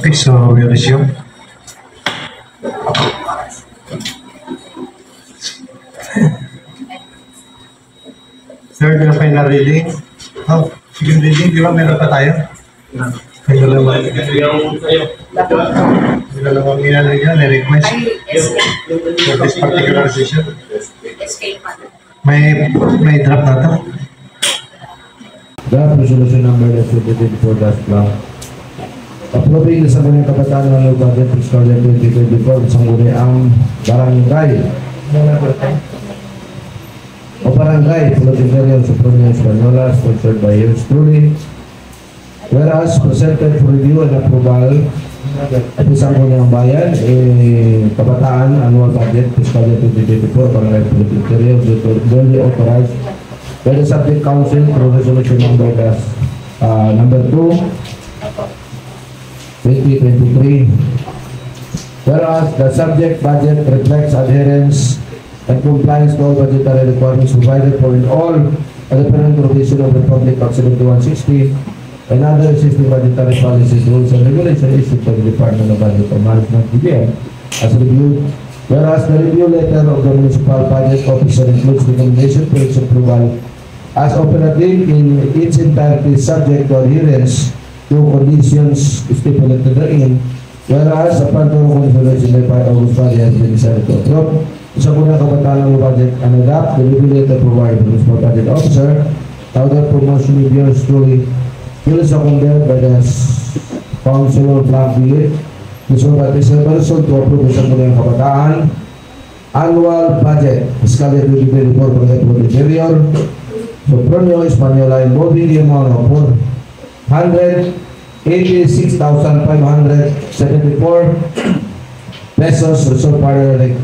Okay, so we resume. Third and final reading. Oh, second reading, di ba meron pa tayo? May dalawang request for this particular session. May draft na to. Draft Resolution number 2024-1 approving the Sangguniang Kabataan ng Budget Fiscal Year 2024 Sangguniang Barangay o Barangay Pulo Interior Socorro, Española, sponsored by yours truly. Whereas presented for review and approval at isang Sangguniang Bayan, Kabataan Annual Budget Fiscal Year 2024 Barangay Pulo Interior duly authorized by the Subject Council through Resolution number 2 2023. Whereas the subject budget reflects adherence and compliance to all budgetary requirements provided for in all independent provision of Republic Act 7160 and other existing budgetary policies, rules, and regulations issued by the Department of Budget and Management (DBM) as reviewed. Whereas the review letter of the Municipal Budget Officer includes recommendation for its approval as operative in its entirety subject to adherence to conditions stipulated therein, whereas upon the consideration by August Valley has been decided to approve sa Sangguniang Kabataan ng Budget and adopt the regulator provided by the Municipal Budget Officer. Now that promotion of yours truly will seconded by the Councilor Blanc so that is a result to approve the Sangguniang Kabataan Annual Budget Fiscal Year 2024 for the Pulo Interior Socorro, Española involving the amount of 186,574 pesos resolved by the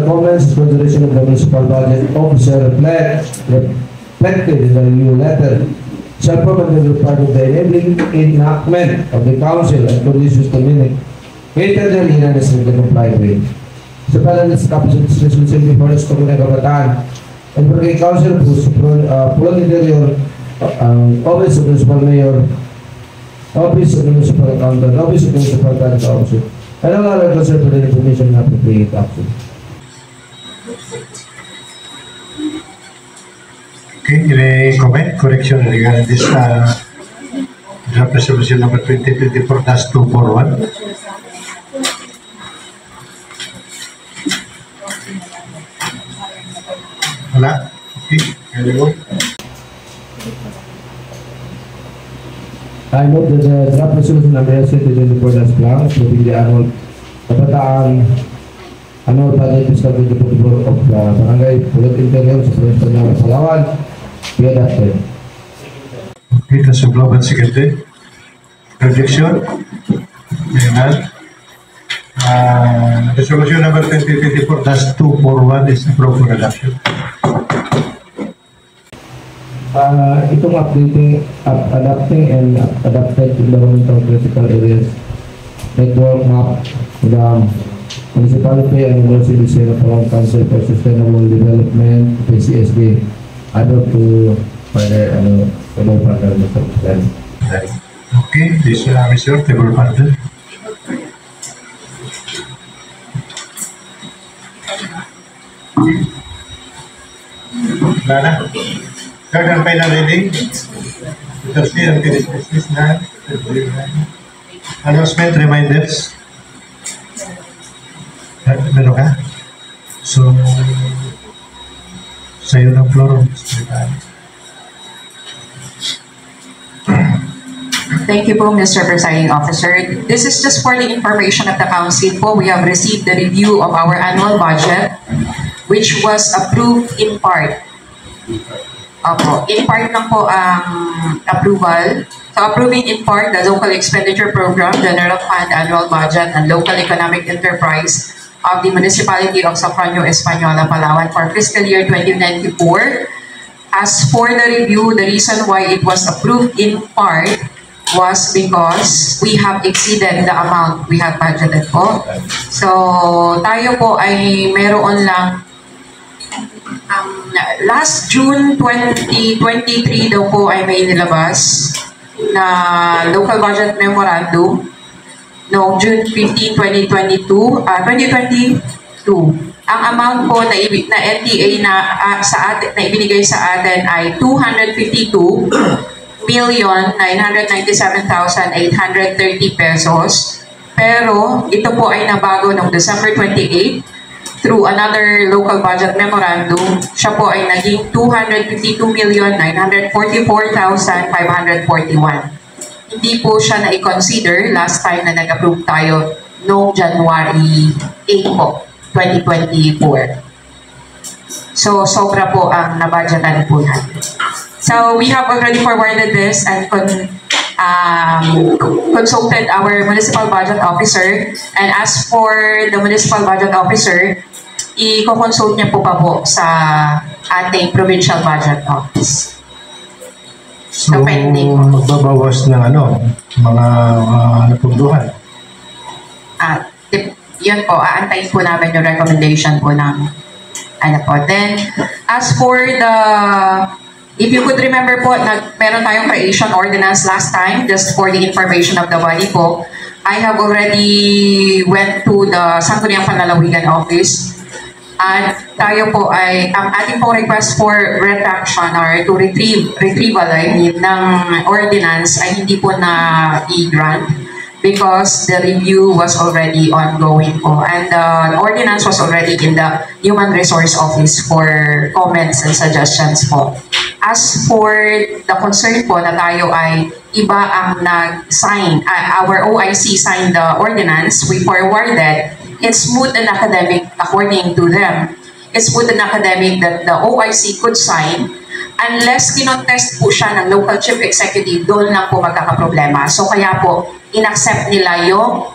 comments consideration of the Municipal Budget Officer reflected in the review letter shall provide the part of the enabling enactment of the Council and conditions to meaning internally and strictly complied with. Sa pala ng resolution before the Sangguniang Kabataan and for the Council Pulo Interior, Office of Municipal Mayor, Office of Municipal Accountant, Office of Municipal Tax Officer, and all other concerned with the information and appropriate action. Okay, any comment, correction regarding this draft resolution number 2024-241? Wala? Okay. Very good. I note that the draft resolution number 2024 plan approving the annual kabataan annual budget fiscal 2024 of the Barangay Pulot Interior sa Province ng Palawan be adopted. Okay, that's the global secretary. Projection. Ayan. Resolution number 2024-241 is approved for adoption. Itong adapting and adapted environmental critical areas network map the municipality and University of Palawan Council for Sustainable Development PCSD adopt to further table partner Mr. President. Okay, this is your table partner. Lana? Third and final reading. Thursday and business na. Announcement, reminders. Meron ka? So, sa'yo ng floor. Thank you po, Mr. Presiding Officer. This is just for the information of the Council po. We have received the review of our annual budget, which was approved in part. Opo, in part lang po ang approval. So, approving in part the Local Expenditure Program, General Fund Annual Budget, and Local Economic Enterprise of the Municipality of Safranio, Española, Palawan for fiscal year 2094. As for the review, the reason why it was approved in part was because we have exceeded the amount we have budgeted po. So, tayo po ay meron lang last June 2023 daw po ay may nilabas na local budget memorandum noong June 15, 2022. Ang amount po na NTA na ibinigay sa atin ay 252,997,830 pesos. Pero ito po ay nabago noong December 28 through another local budget memorandum. Siya po ay naging 252,944,541. Hindi po siya na-consider last time na nag-approve tayo noong January 8 po, 2024. So, sobra po ang nabudgetan po natin. So, we have already forwarded this and consulted our municipal budget officer. And as for the municipal budget officer, i-consult niya po pa po sa ating provincial budget office. So, magbabawas ng mga napunduhan. Yun po, aantayin po namin yung recommendation po ng Then, as for the, if you could remember po, meron tayong creation ordinance last time, just for the information of the body po. I have already went to the Sangguniang Panlalawigan office. At tayo po ay, ang ating pong request for retraction or to retrieval ng ordinance ay hindi po na i-grant because the review was already ongoing po. And the ordinance was already in the Human Resource Office for comments and suggestions po. As for the concern po na tayo ay iba ang nag-sign, our OIC signed the ordinance, we forwarded. It's smooth and academic according to them. It's smooth and academic that the OIC could sign unless kinontest po siya ng local chief executive, doon lang po magkakaproblema. So kaya po, inaccept nila yung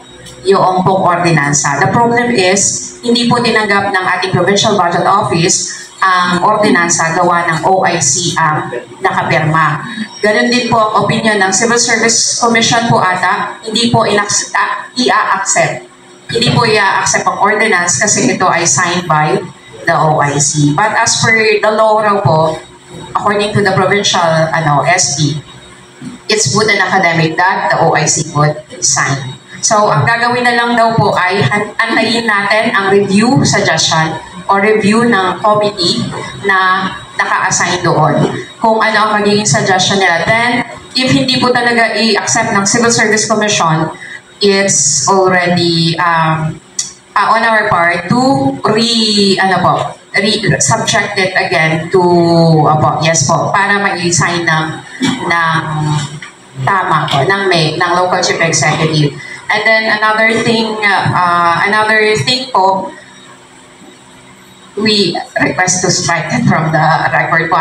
pong ordinansa. The problem is, hindi po tinanggap ng ating provincial budget office ang ordinansa gawa ng OIC ang nakapirma. Ganon din po ang opinion ng Civil Service Commission po ata, hindi po i-accept. Hindi po i-accept ang ordinance kasi ito ay signed by the OIC. But as for the law raw po, according to the provincial SB, it's good and academic that the OIC could sign. So, ang gagawin na lang daw po ay antayin natin ang review suggestion o review ng committee na naka-assign doon. Kung ano ang magiging suggestion nila. Then, if hindi po talaga i-accept ng Civil Service Commission, it's already on our part to subject it again to, yes po, para mag-sign ng tama po, ng local chief executive. And then another thing po, we request to strike it from the record po.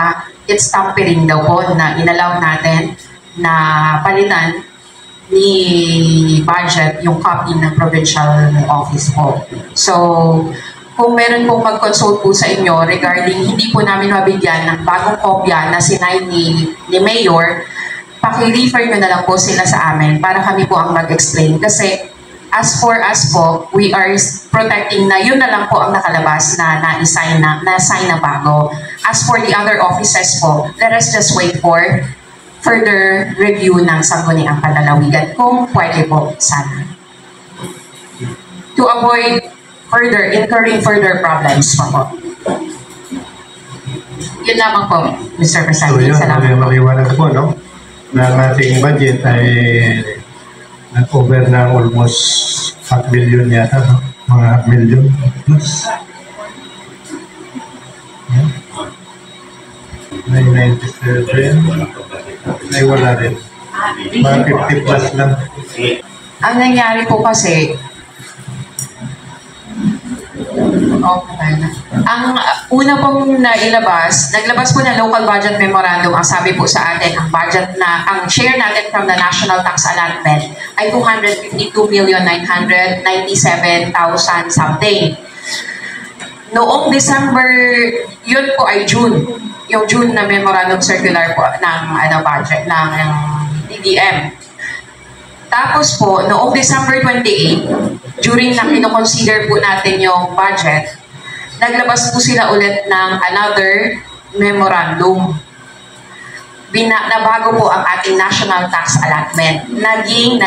It's tampering daw po na inalaw natin na palitan ni budget yung copy ng provincial office po. So, kung meron pong mag-consult po sa inyo regarding hindi po namin mabigyan ng bagong kopya na sinay ni Mayor, paki-refer nyo na lang po sila sa amin para kami po ang mag-explain. Kasi as for us po, we are protecting na yun na lang po ang nakalabas na na-sign na bago. As for the other offices po, let us just wait for further review ng Sangguniang Panlalawigan kung pwede po sana. To avoid incurring further problems po. Yun lamang po, Mr. President. So yun, salamat po. maliwanag po, no? Na ang ating budget ay nag-over na almost 500,000 yata, no? Mga 500,000 plus. 997 ay wala rin. Mga 50 plus lang. Ang nangyari po kasi, ang una pong naglabas po ng local budget memorandum, ang sabi po sa atin, ang share natin from the national tax allotment ay 252,997,000 something. Noong December, yun po ay June. Yung June na memorandum circular po ng budget ng DDM. Tapos po, noong December 28, during na kinoconsider po natin yung budget, naglabas po sila ulit ng another memorandum. Nabago po ang ating national tax allotment. Naging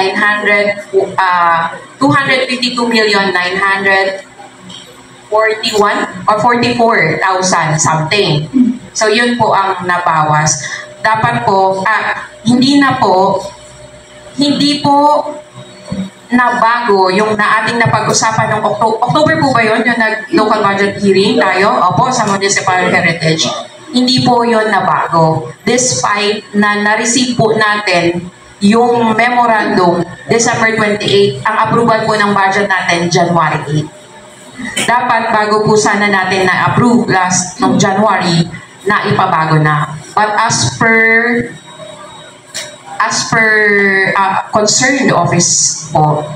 252,941,000 something. So yun po ang nabawas. Dapat po, hindi po nabago yung ating napag-usapan ng October po ba yun, yung local budget hearing tayo? Opo, sa Municipal Heritage. Hindi po yun nabago. Despite na na-receive po natin yung memorandum December 28, ang approval po ng budget natin January 8. Dapat bago po sana natin na-approve last ng January, na ipabago na. But as per concerned office po,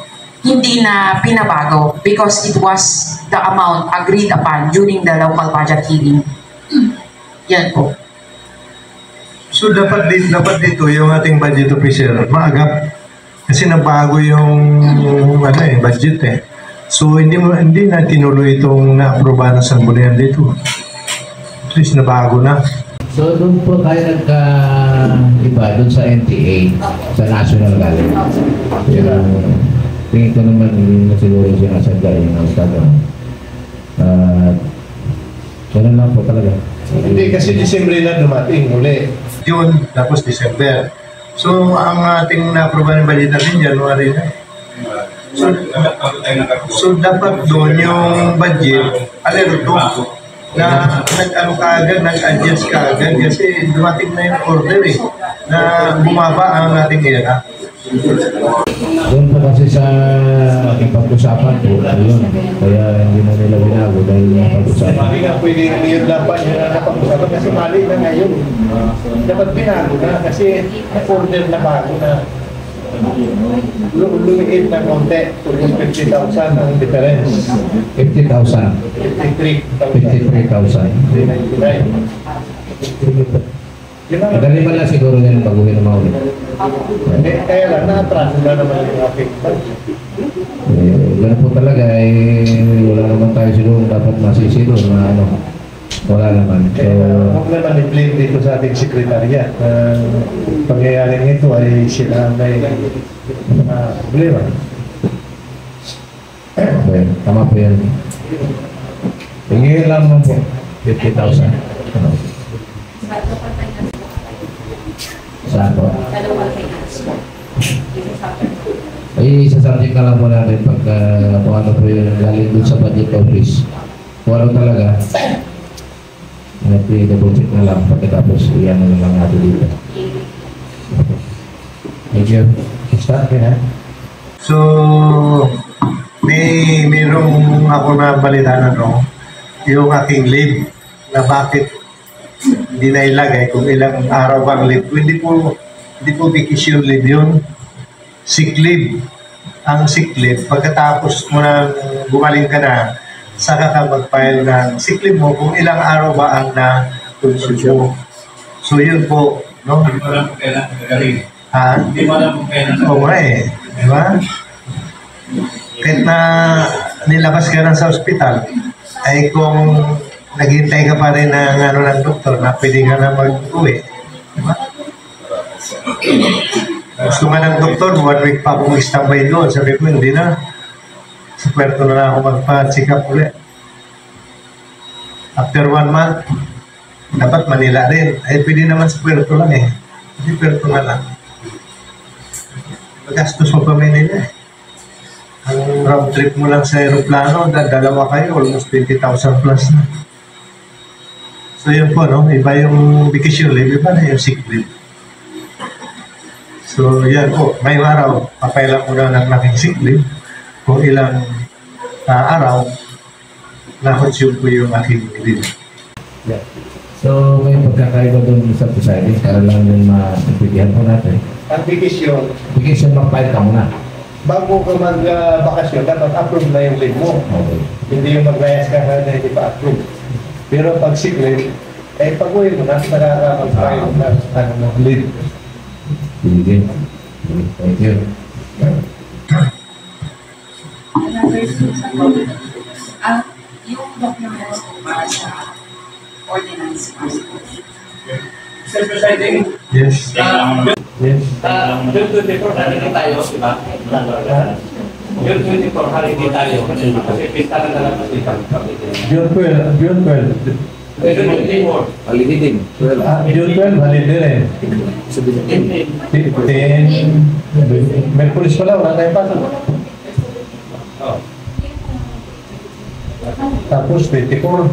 hindi na pinabago because it was the amount agreed upon during the local budget hearing. Yan po. So dapat dito yung ating budget officer maagap kasi nabago yung budget eh. So hindi na tinuloy itong na-aprobahan ng Sangguniang dito. At least nabago na. So doon po tayo nagka-iba doon sa NTA, sa National Gallery. Tingin ko naman hindi na siguro sinasadya yung Estado. Ganun lang po talaga. Hindi kasi December na dumating uli. June, tapos December. So ang ating na-aprobahan ng budget natin, January na. So dapat doon yung budget, alerto na nag-adjust kaagad kasi dumating na yung order na bumaba ang ating era. Doon po kasi sa pag-usapan po, ayun, kaya hindi na nila binago dahil pag-usapan. Hindi nga pwede yun dapat yun na pag-usapan kasi mali na ngayon. Dapat binago na kasi order na bago na. Lumiit na konti, 50,000 ang difference. 50,000. 53,000. Madali man lang siguro din ang baguhin ng mga ulit. Kaya lang, na-atraso na naman yung aking budget. Ganun po talaga, wala naman tayo siguro dapat masisiro na wala naman. So, huwag naman i-blame dito sa ating sekretariat na pangyayaring ito ay sila may problema. Okay, tama po yan. Tingin lang naman po, 50,000. Saan po? Ay, isasubject na lang po natin pagka kung ano po yung galing dun sa budget office. Kung ano talaga, double check na lang pagkatapos iyan na lang natin dito. Thank you. Start ka na. So, mayroong ako na balita na yung aking leave na bakit hindi na ilagay kung ilang araw bang leave. Hindi po vacation leave yun. Sick leave. Ang sick leave, pagkatapos mo na gumaling ka na, saka ka mag-file ng sick leave mo kung ilang araw ba ang na-consume mo. So yun po, no? Hindi mo alam kung kailan nagagaling. Ha? Hindi mo alam kung kailan Oo nga eh. Diba? Kahit na nilabas ka na sa ospital, ay kung naghintay ka pa rin ng doktor na pwede ka na mag-uwi. Diba? Gusto nga ng doktor, 1 week pa akong standby doon. Sabi ko, hindi na. Sa puerto na lang ako magpa-check up ulit. After 1 month, dapat Manila rin. Ay, pwede naman sa puerto lang eh. Hindi puerto na lang. Magastos mo pa Manila eh. Ang round trip mo lang sa aeroplano, dalawa kayo, almost 20,000 plus na. So yun po, no? Iba yung vacation leave, iba na yung sick leave. So yan po, may araw, papailan ko na ng aking sick leave kung ilang araw na-consume ko yung aking leave. Yeah. So, may pagkakaiba doon sa presiding para lang yung mapipilihan po natin. Ang vacation, Mag-file ka muna. bago ka mag-bakasyon, dapat approve na yung leave mo. Okay. Hindi yung mag-rayas ka na hindi pa approve. Pero pag sick leave, eh pag-uwi mo na, nakaka-mag-file na leave. Sige. Thank you. Yung documents ko para sa ordinance passport. Mr. Presiding, Yes. Yes. June 24, holiday tayo, di ba? June 24, holiday tayo. Kasi pista na lang kasi June 12. June 24. Holiday din. June 12, holiday rin. 10. Merkulis pala, wala tayong pasok. Tapos 24.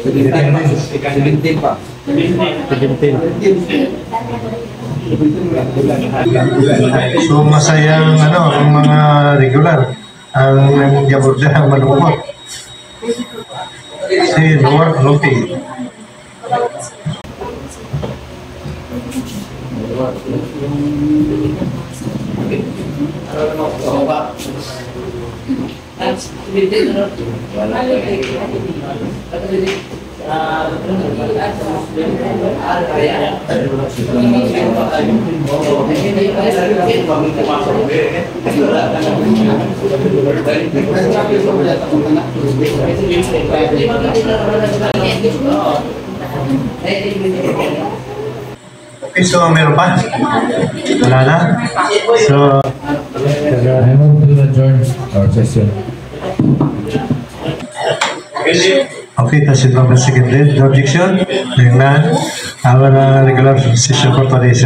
17 pa. 17. So masayang ang mga regular ang yaborda ang malungkot. Kasi no work, no pay. Okay, so meron pa? Wala na? So, I move to adjourn our session. okay, that's it. Number seconded. No objection? Yung na, our regular session for today's